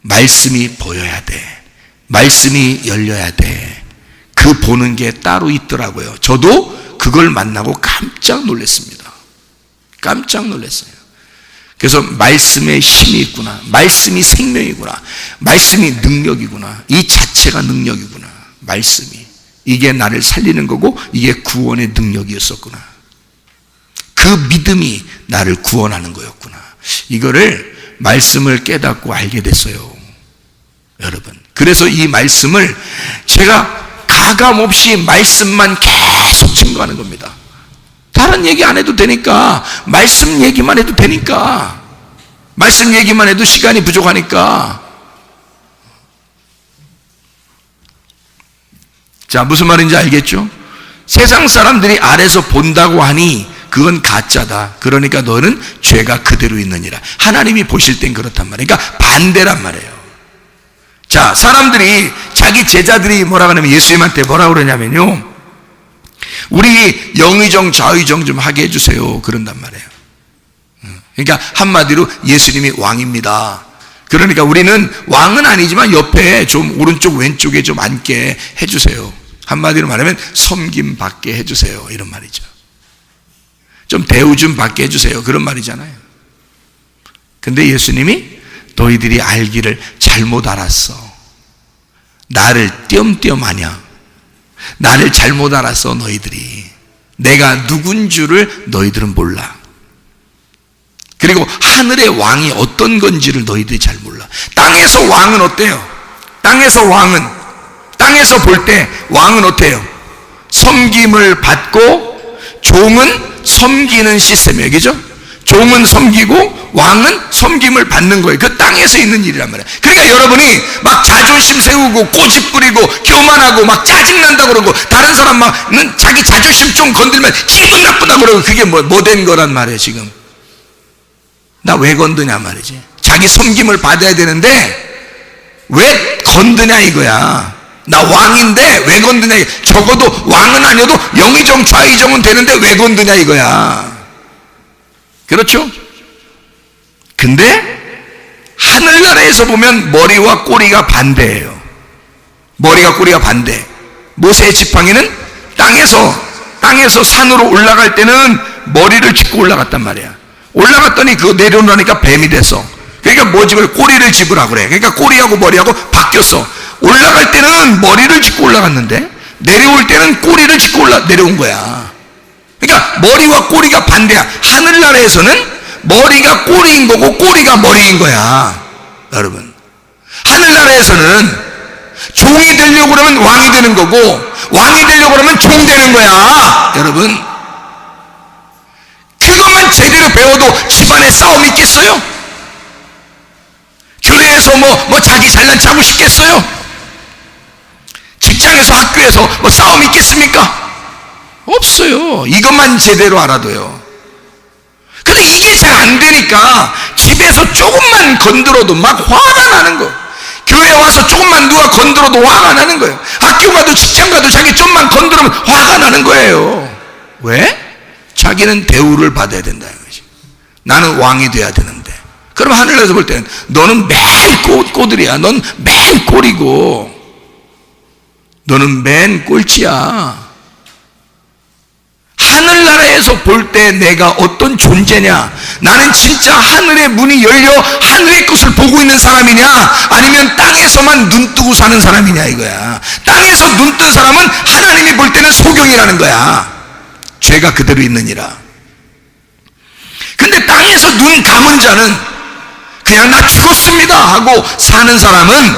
말씀이 보여야 돼. 말씀이 열려야 돼. 그 보는 게 따로 있더라고요. 저도 그걸 만나고 깜짝 놀랐습니다. 깜짝 놀랐어요. 그래서 말씀에 힘이 있구나, 말씀이 생명이구나, 말씀이 능력이구나, 이 자체가 능력이구나, 말씀이 이게 나를 살리는 거고 이게 구원의 능력이었었구나, 그 믿음이 나를 구원하는 거였구나, 이거를 말씀을 깨닫고 알게 됐어요. 여러분, 그래서 이 말씀을 제가 가감없이 말씀만 계속 증거하는 겁니다. 다른 얘기 안 해도 되니까, 말씀 얘기만 해도 되니까, 말씀 얘기만 해도 시간이 부족하니까. 자, 무슨 말인지 알겠죠? 세상 사람들이 아래서 본다고 하니 그건 가짜다. 그러니까 너는 죄가 그대로 있느니라. 하나님이 보실 땐 그렇단 말이에요. 그러니까 반대란 말이에요. 자, 사람들이, 자기 제자들이 뭐라 그러냐면, 예수님한테 뭐라 그러냐면요, 우리 영의정 좌의정 좀 하게 해주세요. 그런단 말이에요. 그러니까 한마디로 예수님이 왕입니다. 그러니까 우리는 왕은 아니지만 옆에 좀 오른쪽 왼쪽에 좀 앉게 해주세요. 한마디로 말하면 섬김 받게 해주세요. 이런 말이죠. 좀 대우 좀 받게 해주세요. 그런 말이잖아요. 근데 예수님이 너희들이 알기를 잘못 알았어. 나를 띄엄띄엄 하냐. 나를 잘못 알았어. 너희들이 내가 누군 줄을 너희들은 몰라. 그리고 하늘의 왕이 어떤 건지를 너희들이 잘 몰라. 땅에서 왕은 어때요? 땅에서 볼 때 왕은 어때요? 섬김을 받고 종은 섬기는 시스템이에요. 그죠? 종은 섬기고 왕은 섬김을 받는 거예요. 그 땅에서 있는 일이란 말이에요. 그러니까 여러분이 막 자존심 세우고 고집 부리고 교만하고 막 짜증난다 그러고, 다른 사람은 자기 자존심 좀 건들면 기분 나쁘다 그러고, 그게 뭐 된 거란 말이에요. 지금 나 왜 건드냐 말이지. 자기 섬김을 받아야 되는데 왜 건드냐 이거야. 나 왕인데 왜 건드냐. 적어도 왕은 아니어도 영의정 좌의정은 되는데 왜 건드냐 이거야. 그렇죠? 근데 하늘나라에서 보면 머리와 꼬리가 반대예요. 머리가 꼬리가 반대. 모세의 지팡이는 땅에서 산으로 올라갈 때는 머리를 짚고 올라갔단 말이야. 올라갔더니 그거 내려오니까 뱀이 됐어. 그러니까 뭐 집을 꼬리를 집으라 그래. 그러니까 꼬리하고 머리하고 바뀌었어. 올라갈 때는 머리를 짚고 올라갔는데 내려올 때는 꼬리를 짚고 내려온 거야. 그러니까 머리와 꼬리가 반대야. 하늘나라에서는 머리가 꼬리인 거고 꼬리가 머리인 거야. 여러분, 하늘나라에서는 종이 되려고 그러면 왕이 되는 거고, 왕이 되려고 그러면 종 되는 거야. 여러분, 그것만 제대로 배워도 집안에 싸움이 있겠어요? 교회에서 뭐 자기 잘난 척하고 싶겠어요? 직장에서 학교에서 뭐 싸움이 있겠습니까? 없어요. 이것만 제대로 알아도요. 근데 이게 잘 안 되니까 집에서 조금만 건드려도 막 화가 나는 거. 교회 와서 조금만 누가 건드려도 화가 나는 거예요. 학교 가도 직장 가도 자기 좀만 건드리면 화가 나는 거예요. 왜? 자기는 대우를 받아야 된다 이거지. 나는 왕이 돼야 되는데. 그럼 하늘에서 볼 때는 너는 맨 꼬들이야. 넌 맨 꼴이고 너는 맨 꼴찌야. 하늘나라에서 볼 때 내가 어떤 존재냐? 나는 진짜 하늘의 문이 열려 하늘의 것을 보고 있는 사람이냐? 아니면 땅에서만 눈 뜨고 사는 사람이냐 이거야. 땅에서 눈 뜬 사람은 하나님이 볼 때는 소경이라는 거야. 죄가 그대로 있느니라. 근데 땅에서 눈 감은 자는 그냥 나 죽었습니다 하고 사는 사람은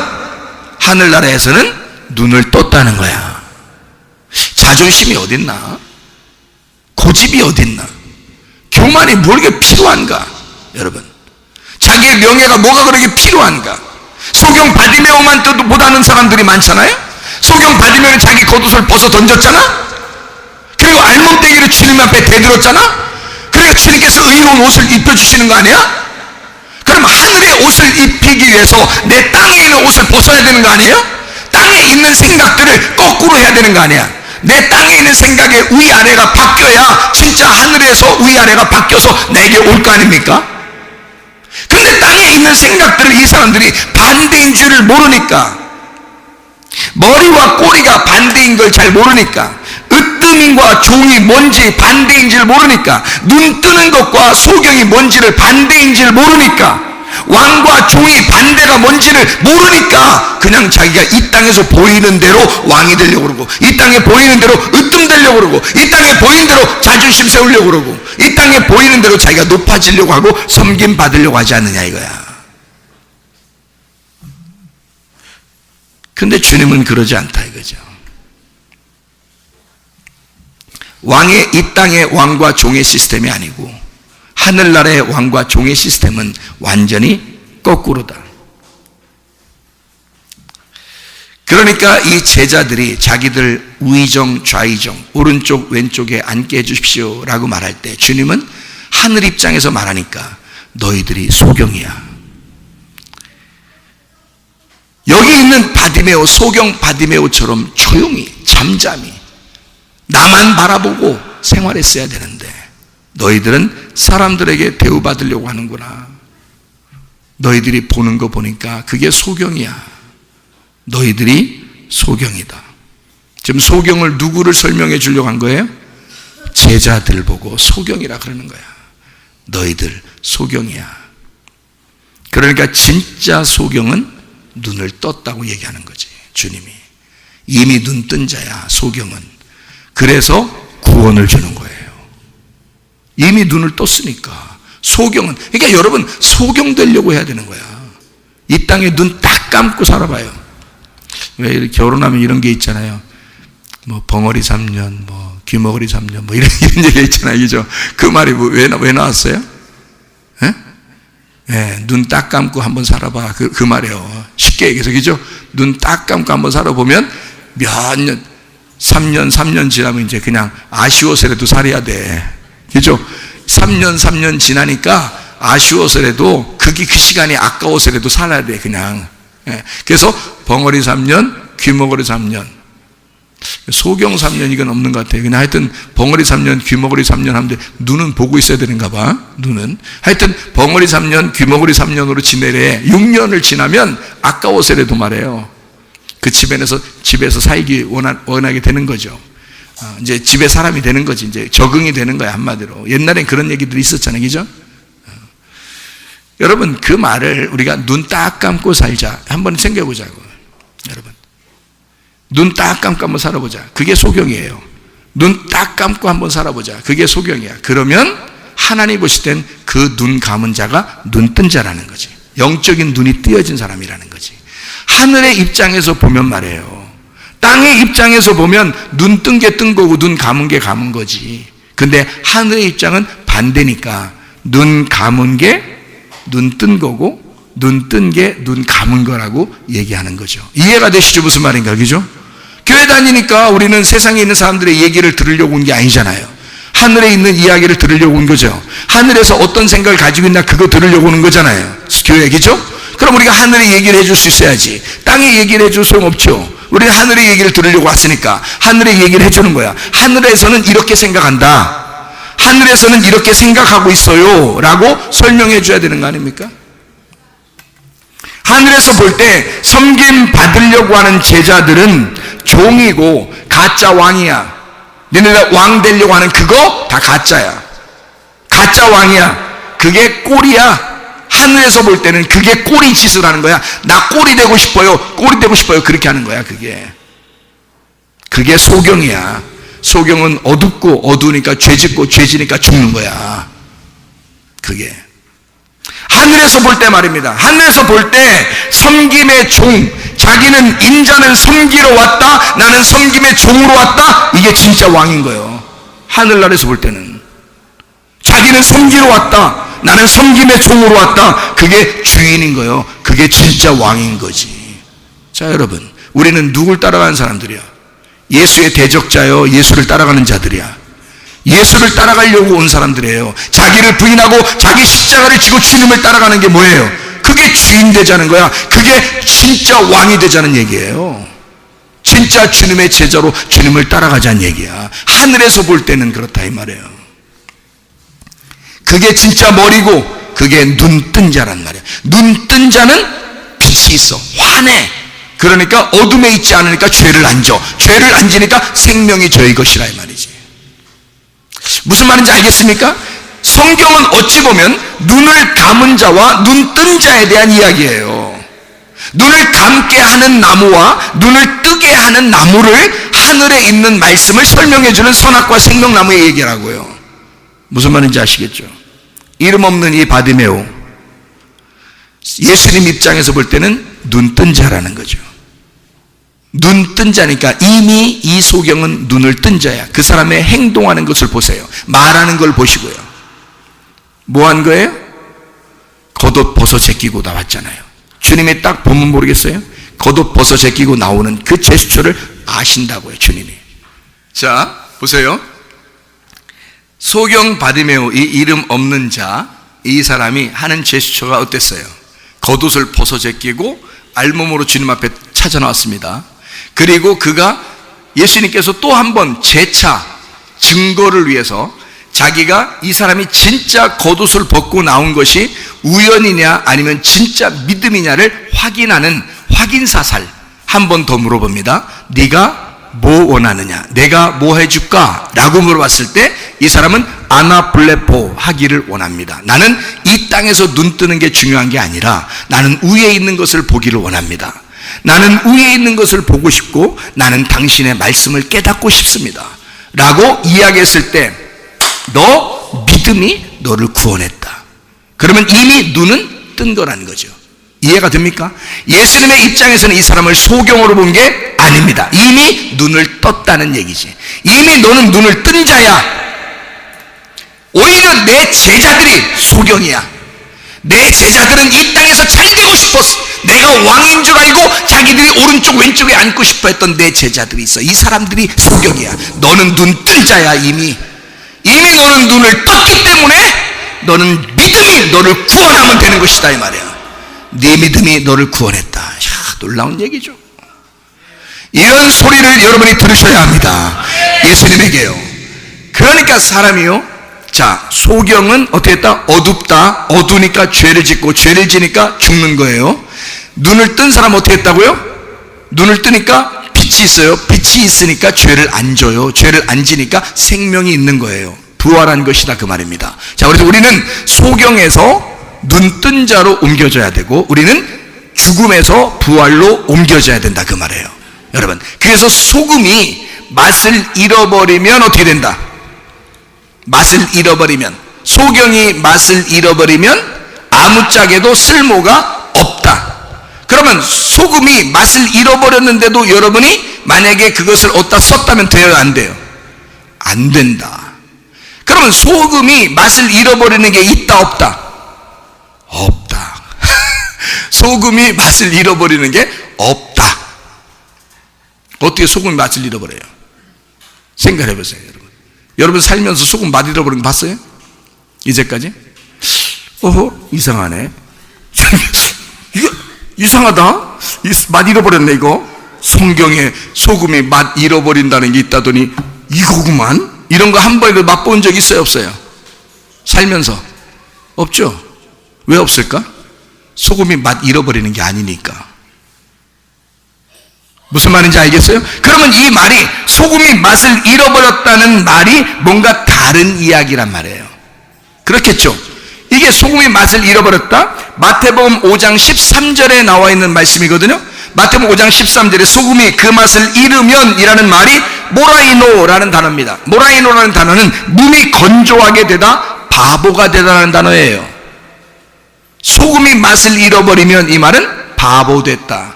하늘나라에서는 눈을 떴다는 거야. 자존심이 어딨나? 고집이 어딨나? 교만이 뭐 이렇게 필요한가? 여러분, 자기의 명예가 뭐가 그렇게 필요한가? 소경 바디메오만 떠도 못 아는 사람들이 많잖아요. 소경 바디메오는 자기 겉옷을 벗어 던졌잖아. 그리고 알몸대기를 주님 앞에 대들었잖아. 그러니까 주님께서 의로운 옷을 입혀주시는 거 아니야? 그럼 하늘의 옷을 입히기 위해서 내 땅에 있는 옷을 벗어야 되는 거 아니에요? 땅에 있는 생각들을 거꾸로 해야 되는 거 아니야? 내 땅에 있는 생각의 위아래가 바뀌어야 진짜 하늘에서 위아래가 바뀌어서 내게 올 거 아닙니까? 근데 땅에 있는 생각들을 이 사람들이 반대인 줄을 모르니까, 머리와 꼬리가 반대인 걸 잘 모르니까, 으뜸인과 종이 뭔지 반대인 줄 모르니까, 눈 뜨는 것과 소경이 뭔지를 반대인 줄 모르니까, 왕과 종이 반대가 뭔지를 모르니까 그냥 자기가 이 땅에서 보이는 대로 왕이 되려고 그러고, 이 땅에 보이는 대로 으뜸 되려고 그러고, 이 땅에 보이는 대로 자존심 세우려고 그러고, 이 땅에 보이는 대로 자기가 높아지려고 하고 섬김 받으려고 하지 않느냐 이거야. 근데 주님은 그러지 않다 이거죠. 이 땅의 왕과 종의 시스템이 아니고 하늘나라의 왕과 종의 시스템은 완전히 거꾸로다. 그러니까 이 제자들이 자기들 우의정 좌의정 오른쪽 왼쪽에 앉게 해주십시오 라고 말할 때 주님은 하늘 입장에서 말하니까 너희들이 소경이야. 여기 있는 바디메오, 소경 바디메오처럼 조용히 잠잠히 나만 바라보고 생활했어야 되는데 너희들은 사람들에게 대우받으려고 하는구나. 너희들이 보는 거 보니까 그게 소경이야. 너희들이 소경이다. 지금 소경을 누구를 설명해 주려고 한 거예요? 제자들 보고 소경이라 그러는 거야. 너희들 소경이야. 그러니까 진짜 소경은 눈을 떴다고 얘기하는 거지. 주님이 이미 눈 뜬 자야 소경은. 그래서 구원을 주는 거예요. 이미 눈을 떴으니까. 소경은, 그러니까 여러분 소경 되려고 해야 되는 거야. 이 땅에 눈 딱 감고 살아봐요. 왜 결혼하면 이런 게 있잖아요. 뭐 벙어리 3년, 뭐 귀머거리 3년, 뭐 이런 얘기 있잖아요, 그죠? 그 말이 왜 나왔어요? 눈 딱 감고 한번 살아봐. 그 말이에요. 쉽게 얘기해서, 그죠? 눈 딱 감고 한번 살아보면 몇 년, 3년 지나면 이제 그냥 아쉬워서라도 살아야 돼. 그죠? 3년 지나니까 아쉬워서라도 그 시간이 아까워서라도 살아야 돼, 그냥. 그래서 벙어리 3년, 귀머거리 3년, 소경 3년 이건 없는 것 같아요. 그냥 하여튼 벙어리 3년, 귀머거리 3년 하면 돼. 눈은 보고 있어야 되는가 봐. 눈은 하여튼 벙어리 3년, 귀머거리 3년으로 지내래. 6년을 지나면 아까워서라도 말해요. 그 집에서 살기 원하게 되는 거죠. 이제 집에 사람이 되는 거지. 이제 적응이 되는 거야, 한마디로. 옛날엔 그런 얘기들이 있었잖아요, 그죠? 여러분 그 말을 우리가 눈 딱 감고 살자 한번 생각해보자고. 여러분 눈 딱 감고 한번 살아보자. 그게 소경이에요. 눈 딱 감고 한번 살아보자. 그게 소경이야. 그러면 하나님 보실 땐 그 눈 감은 자가 눈 뜬 자라는 거지. 영적인 눈이 띄어진 사람이라는 거지. 하늘의 입장에서 보면 말이에요. 땅의 입장에서 보면 눈 뜬 게 뜬 거고 눈 감은 게 감은 거지. 근데 하늘의 입장은 반대니까 눈 감은 게 눈 뜬 거고 눈 뜬 게 눈 감은 거라고 얘기하는 거죠. 이해가 되시죠? 무슨 말인가, 그죠? 교회 다니니까 우리는 세상에 있는 사람들의 얘기를 들으려고 온 게 아니잖아요. 하늘에 있는 이야기를 들으려고 온 거죠. 하늘에서 어떤 생각을 가지고 있나 그거 들으려고 오는 거잖아요. 교회, 그죠? 그럼 우리가 하늘의 얘기를 해줄 수 있어야지. 땅의 얘기를 해줄 소용없죠. 우리는 하늘의 얘기를 들으려고 왔으니까 하늘의 얘기를 해주는 거야. 하늘에서는 이렇게 생각한다. 하늘에서는 이렇게 생각하고 있어요 라고 설명해 줘야 되는 거 아닙니까? 하늘에서 볼 때 섬김 받으려고 하는 제자들은 종이고 가짜 왕이야. 너네가 왕 되려고 하는 그거 다 가짜야. 가짜 왕이야. 그게 꼴이야. 하늘에서 볼 때는 그게 꼴이 짓을 하는 거야. 나 꼴이 되고 싶어요. 꼴이 되고 싶어요. 그렇게 하는 거야. 그게 소경이야. 소경은 어둡고 어두우니까 죄짓고 죄지니까 죽는 거야. 그게 하늘에서 볼 때 말입니다. 하늘에서 볼 때 섬김의 종, 자기는 인자는 섬기러 왔다, 나는 섬김의 종으로 왔다, 이게 진짜 왕인 거예요. 하늘나라에서 볼 때는 자기는 섬기러 왔다, 나는 섬김의 종으로 왔다, 그게 주인인 거예요. 그게 진짜 왕인 거지. 자, 여러분, 우리는 누굴 따라가는 사람들이야? 예수의 대적자요, 예수를 따라가는 자들이야. 예수를 따라가려고 온 사람들이에요. 자기를 부인하고 자기 십자가를 지고 주님을 따라가는 게 뭐예요? 그게 주인 되자는 거야. 그게 진짜 왕이 되자는 얘기예요. 진짜 주님의 제자로 주님을 따라가자는 얘기야. 하늘에서 볼 때는 그렇다 이 말이에요. 그게 진짜 머리고 그게 눈 뜬 자란 말이야. 눈 뜬 자는 빛이 있어. 환해. 그러니까 어둠에 있지 않으니까 죄를 안 져. 죄를 안 지니까 생명이 저희 것이라 이 말이지. 무슨 말인지 알겠습니까? 성경은 어찌 보면 눈을 감은 자와 눈 뜬 자에 대한 이야기예요. 눈을 감게 하는 나무와 눈을 뜨게 하는 나무를 하늘에 있는 말씀을 설명해주는 선악과 생명나무의 얘기라고요. 무슨 말인지 아시겠죠? 이름 없는 이 바디메오, 예수님 입장에서 볼 때는 눈 뜬 자라는 거죠. 눈 뜬 자니까 이미 이 소경은 눈을 뜬 자야. 그 사람의 행동하는 것을 보세요. 말하는 걸 보시고요. 뭐 한 거예요? 겉옷 벗어 제끼고 나왔잖아요. 주님이 딱 보면 모르겠어요? 겉옷 벗어 제끼고 나오는 그 제스처를 아신다고요, 주님이. 자, 보세요. 소경 바디메오, 이 이름 없는 자, 이 사람이 하는 제스처가 어땠어요? 겉옷을 벗어 제끼고 알몸으로 주님 앞에 찾아 나왔습니다. 그리고 그가 예수님께서 또 한 번 재차 증거를 위해서 자기가 이 사람이 진짜 겉옷을 벗고 나온 것이 우연이냐 아니면 진짜 믿음이냐를 확인하는 확인사살 한 번 더 물어봅니다. 네가 뭐 원하느냐? 내가 뭐 해줄까? 라고 물어봤을 때 이 사람은 아나블레포 하기를 원합니다. 나는 이 땅에서 눈 뜨는 게 중요한 게 아니라 나는 위에 있는 것을 보기를 원합니다. 나는 위에 있는 것을 보고 싶고 나는 당신의 말씀을 깨닫고 싶습니다. 라고 이야기했을 때 너 믿음이 너를 구원했다. 그러면 이미 눈은 뜬 거라는 거죠. 이해가 됩니까? 예수님의 입장에서는 이 사람을 소경으로 본 게 아닙니다. 이미 눈을 떴다는 얘기지. 이미 너는 눈을 뜬 자야. 오히려 내 제자들이 소경이야. 내 제자들은 이 땅에서 잘 되고 싶었어. 내가 왕인 줄 알고 자기들이 오른쪽 왼쪽에 앉고 싶어 했던 내 제자들이 있어. 이 사람들이 소경이야. 너는 눈 뜬 자야. 이미 너는 눈을 떴기 때문에 너는 믿음이 너를 구원하면 되는 것이다 이 말이야. 네 믿음이 너를 구원했다. 이야, 놀라운 얘기죠. 이런 소리를 여러분이 들으셔야 합니다. 예수님에게요. 그러니까 사람이요, 자, 소경은 어떻게 했다? 어둡다. 어두우니까 죄를 짓고 죄를 지니까 죽는 거예요. 눈을 뜬 사람 어떻게 했다고요? 눈을 뜨니까 빛이 있어요. 빛이 있으니까 죄를 안 져요. 죄를 안 지니까 생명이 있는 거예요. 부활한 것이다 그 말입니다. 자, 그래서 우리는 소경에서 눈 뜬 자로 옮겨져야 되고 우리는 죽음에서 부활로 옮겨져야 된다 그 말이에요. 여러분, 그래서 소금이 맛을 잃어버리면 어떻게 된다? 맛을 잃어버리면, 소경이 맛을 잃어버리면 아무짝에도 쓸모가 없다. 그러면 소금이 맛을 잃어버렸는데도 여러분이 만약에 그것을 어디다 썼다면 돼요, 안 돼요? 안 된다. 그러면 소금이 맛을 잃어버리는 게 있다 없다? 없다. 소금이 맛을 잃어버리는 게 없다. 어떻게 소금이 맛을 잃어버려요? 생각해 보세요, 여러분. 여러분 살면서 소금 맛 잃어버린 거 봤어요? 이제까지? 어허, 이상하네. 이거 이상하다. 맛 잃어버렸네 이거. 성경에 소금이 맛 잃어버린다는 게 있다더니 이거구만. 이런 거 한 번에도 맛본 적 있어요 없어요? 살면서 없죠? 왜 없을까? 소금이 맛 잃어버리는 게 아니니까. 무슨 말인지 알겠어요? 그러면 이 말이 소금이 맛을 잃어버렸다는 말이 뭔가 다른 이야기란 말이에요. 그렇겠죠? 이게 소금이 맛을 잃어버렸다? 마태복음 5장 13절에 나와 있는 말씀이거든요. 마태복음 5장 13절에 소금이 그 맛을 잃으면 이라는 말이 모라이노라는 단어입니다. 모라이노라는 단어는 몸이 건조하게 되다 바보가 되다라는 단어예요. 소금이 맛을 잃어버리면 이 말은 바보 됐다,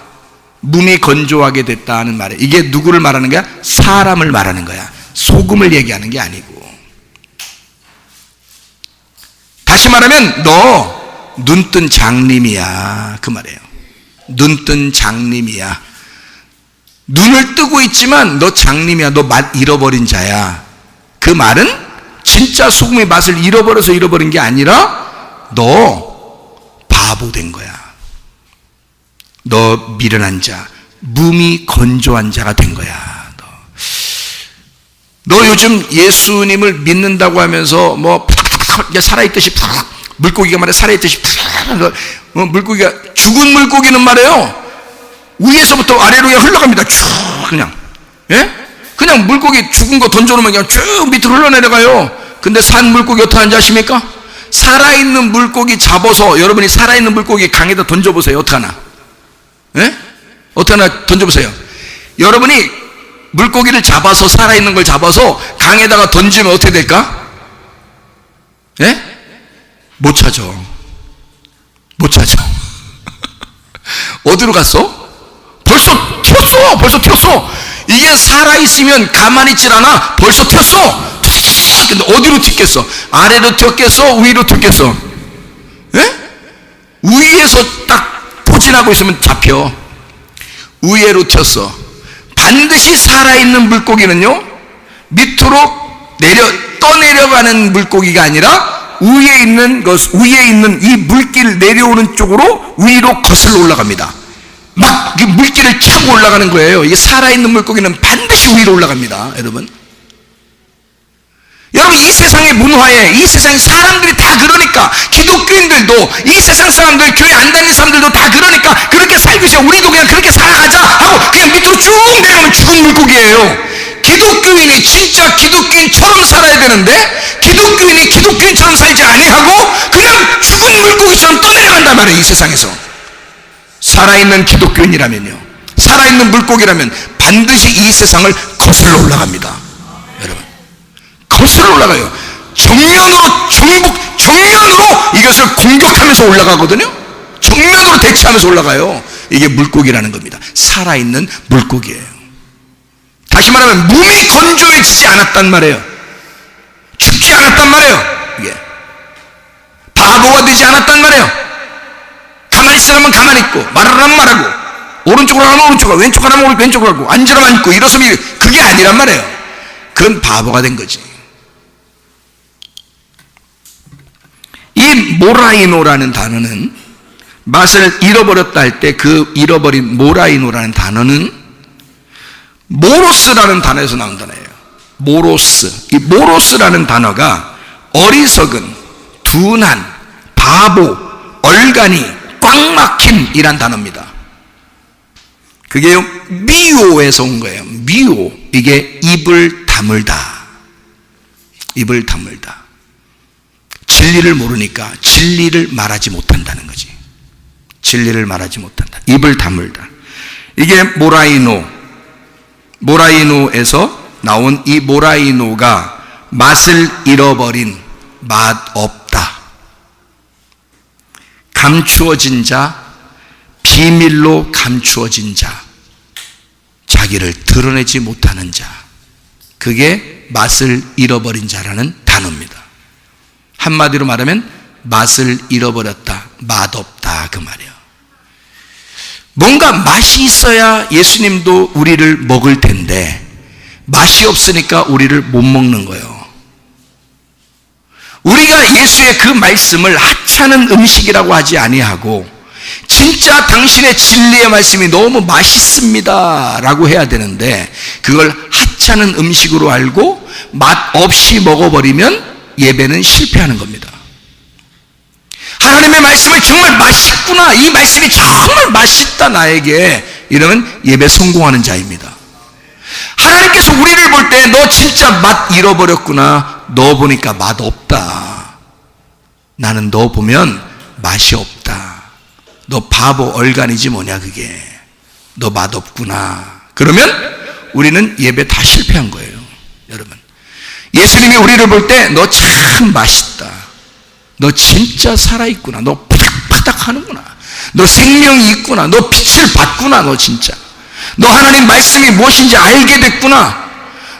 몸이 건조하게 됐다 하는 말이에요. 이게 누구를 말하는 거야? 사람을 말하는 거야. 소금을 얘기하는 게 아니고. 다시 말하면 너 눈뜬 장님이야 그 말이에요. 눈뜬 장님이야. 눈을 뜨고 있지만 너 장님이야. 너 맛 잃어버린 자야. 그 말은 진짜 소금의 맛을 잃어버려서 잃어버린 게 아니라 너 바보 된 거야. 너 미련한 자, 몸이 건조한 자가 된 거야. 너 요즘 예수님을 믿는다고 하면서 뭐 살아있듯이 물고기가 말이야, 살아있듯이 물고기가, 죽은 물고기는 말이에요 위에서부터 아래로 흘러갑니다. 쭉 그냥, 예? 그냥 물고기 죽은 거 던져놓으면 그냥 쭉 밑으로 흘러내려가요. 근데 산 물고기 어떻게 하는지 아십니까? 살아있는 물고기 잡아서, 여러분이 살아있는 물고기 강에다 던져보세요. 어떻게 하나? 예? 어떻게 하나 던져보세요. 여러분이 물고기를 잡아서, 살아있는 걸 잡아서 강에다가 던지면 어떻게 될까? 예? 못 찾아. 못 찾아. 어디로 갔어? 벌써 튀었어. 벌써 튀었어. 이게 살아있으면 가만히 있질 않아. 벌써 튀었어. 근데 어디로 튀겠어? 아래로 튀었겠어? 위로 튀겠어? 예? 위에서 딱 포진하고 있으면 잡혀. 위에로 튀었어. 반드시 살아있는 물고기는요, 밑으로 떠내려가는 물고기가 아니라 위에 있는 이 물길 내려오는 쪽으로 위로 거슬러 올라갑니다. 막 물길을 차고 올라가는 거예요. 이게 살아있는 물고기는 반드시 위로 올라갑니다. 여러분, 이 세상의 문화에, 이 세상의 사람들이 다 그러니까, 기독교인들도, 이 세상 사람들, 교회 안 다니는 사람들도 다 그러니까 그렇게 살고 있어요. 우리도 그냥 그렇게 살아가자 하고 그냥 밑으로 쭉 내려가면 죽은 물고기예요. 기독교인이 진짜 기독교인처럼 살아야 되는데, 기독교인이 기독교인처럼 살지 아니하고 그냥 죽은 물고기처럼 떠내려간단 말이에요. 이 세상에서 살아있는 기독교인이라면요, 살아있는 물고기라면 반드시 이 세상을 거슬러 올라갑니다. 여러분, 거슬러 올라가요. 정면으로 이것을 공격하면서 올라가거든요. 정면으로 대치하면서 올라가요. 이게 물고기라는 겁니다. 살아있는 물고기예요. 다시 말하면 몸이 건조해지지 않았단 말이에요. 죽지 않았단 말이에요. 이게 바보가 되지 않았단 말이에요. 가만히 있으라면 가만히 있고, 말하라면 말하고, 오른쪽으로 하면 오른쪽으로, 왼쪽으로 하면 왼쪽으로 하고, 앉으라면 앉고, 일어서면 그게 아니란 말이에요. 그건 바보가 된 거지. 이 모라이노라는 단어는, 맛을 잃어버렸다 할 때 그 잃어버린 모라이노라는 단어는 모로스라는 단어에서 나온 단어예요. 모로스. 이 모로스라는 단어가 어리석은, 둔한, 바보, 얼간이, 꽉 막힘이란 단어입니다. 그게요, 미오에서 온 거예요. 미오. 이게 입을 다물다. 입을 다물다. 진리를 모르니까 진리를 말하지 못한다는 거지. 진리를 말하지 못한다. 입을 다물다. 이게 모라이노에서 나온 이 모라이노가 맛을 잃어버린, 맛없다, 감추어진 자, 비밀로 감추어진 자, 자기를 드러내지 못하는 자, 그게 맛을 잃어버린 자라는 단어입니다. 한마디로 말하면 맛을 잃어버렸다, 맛없다, 그 말이에요. 뭔가 맛이 있어야 예수님도 우리를 먹을 텐데 맛이 없으니까 우리를 못 먹는 거예요. 우리가 예수의 그 말씀을 하찮은 음식이라고 하지 아니하고, 진짜 당신의 진리의 말씀이 너무 맛있습니다 라고 해야 되는데, 그걸 하찮은 음식으로 알고 맛 없이 먹어버리면 예배는 실패하는 겁니다. 하나님의 말씀을 정말 맛있구나, 이 말씀이 정말 맛있다 나에게, 이러면 예배 성공하는 자입니다. 하나님께서 우리를 볼 때 너 진짜 맛 잃어버렸구나, 너 보니까 맛 없다, 나는 너 보면 맛이 없다, 너 바보 얼간이지 뭐냐 그게, 너 맛 없구나, 그러면 우리는 예배 다 실패한 거예요. 여러분, 예수님이 우리를 볼 때 너 참 맛있다, 너 진짜 살아있구나, 너 파닥파닥 하는구나, 너 생명이 있구나, 너 빛을 받구나, 너 진짜 너 하나님 말씀이 무엇인지 알게 됐구나,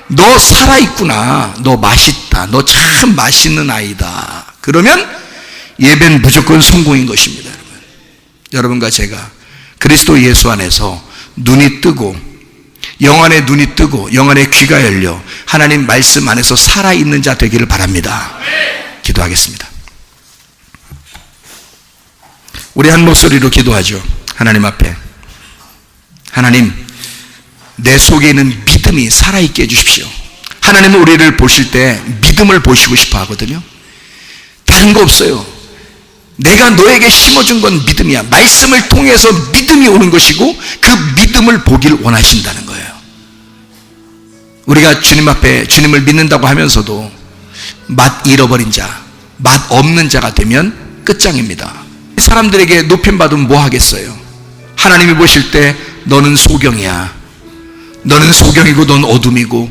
너 살아있구나, 너 맛있다, 너 참 맛있는 아이다, 그러면 예배는 무조건 성공인 것입니다. 여러분과 제가 그리스도 예수 안에서 눈이 뜨고, 영안의 눈이 뜨고 영안의 귀가 열려 하나님 말씀 안에서 살아있는 자 되기를 바랍니다. 기도하겠습니다. 우리 한 목소리로 기도하죠. 하나님 앞에, 하나님, 내 속에 있는 믿음이 살아있게 해주십시오. 하나님은 우리를 보실 때 믿음을 보시고 싶어 하거든요. 다른 거 없어요. 내가 너에게 심어준 건 믿음이야. 말씀을 통해서 믿음이 오는 것이고 그 믿음을 보길 원하신다는 거예요. 우리가 주님 앞에 주님을 믿는다고 하면서도 맛 잃어버린 자, 맛 없는 자가 되면 끝장입니다. 사람들에게 높임받으면 뭐 하겠어요? 하나님이 보실 때 너는 소경이야, 너는 소경이고 넌 어둠이고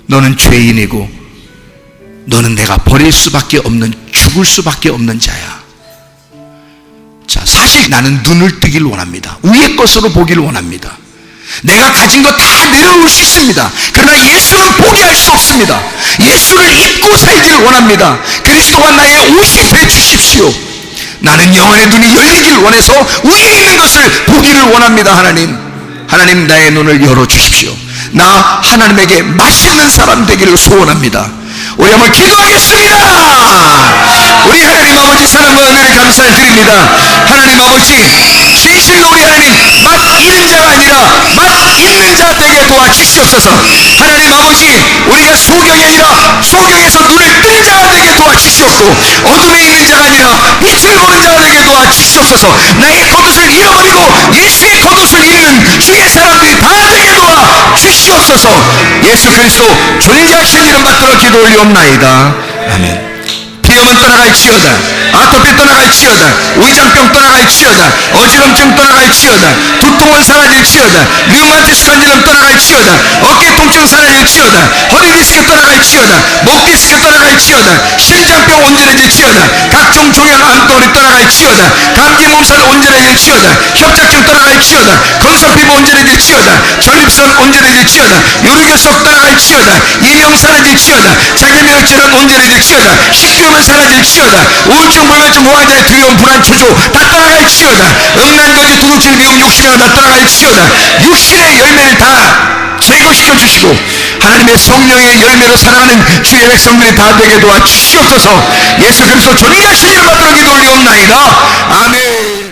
너는 죄인이고 너는 내가 버릴 수밖에 없는, 죽을 수밖에 없는 자야. 자, 사실 나는 눈을 뜨길 원합니다. 위의 것으로 보기를 원합니다. 내가 가진 거 다 내려놓을 수 있습니다. 그러나 예수는 포기할 수 없습니다. 예수를 잊고 살기를 원합니다. 그리스도가 나의 옷이 되 주십시오. 나는 영혼의 눈이 열리기를 원해서 위에 있는 것을 보기를 원합니다. 하나님 나의 눈을 열어주십시오. 나 하나님에게 맛있는 사람 되기를 소원합니다. 우리 한번 기도하겠습니다. 우리 하나님 아버지 사랑과 은혜를 감사를 드립니다. 하나님 아버지, 진실로 우리 하나님 맛 잃은 자가 아니라 맛 있는 자 되게 도와주시옵소서. 하나님 아버지, 우리가 소경이 아니라 소경에서 눈을 뜬 자가 되게 도와주시옵고, 어둠에 있는 자가 아니라 빛을 보는 자가 되게 도와주시옵소서. 나의 겉옷을 잃어버리고 예수의 겉옷을 입는 주의 사람들이 다 되게 도와주시옵소서. 예수 그리스도 존귀하신 이름 받들어 기도 올리옵나이다. 아멘. 비염은 떠나갈지어다. 아토피 떠나갈지어다. 위장병 떠나갈지어다. 어지럼증 떠나갈지어다. 두통은 사라질지어다. 류마티스 관절염 떠나갈지어다. 어깨 통증 사라질지어다. 허리 디스크 떠나갈지어다. 목 디스크 떠나갈지어다. 심장병 온전해질지어다. 각종 종양 암덩어리 떠나갈지어다. 감기 몸살 온전해질지어다. 협착증 떠나갈지어다. 건선피부 온전해질지어다. 전립선 온전해질지어다. 요류결석 떠나갈지어다. 이명 사라질지어다. 자기면역질환 온전해질지어다. 식교염은 사라질지어다. 우울증, 불면증, 무화자의 두려움, 불안, 초조 다 떠나갈지어다. 음란거지, 두루질, 미움, 욕심이 다 떠나갈지어다. 육신의 열매를 다 제거시켜 주시고 하나님의 성령의 열매로 살아가는 주의 백성들이 다 되게 도와주시옵소서. 예수 그리스도 존귀하신 이름 받들어 기도 올리옵나이다. 아멘.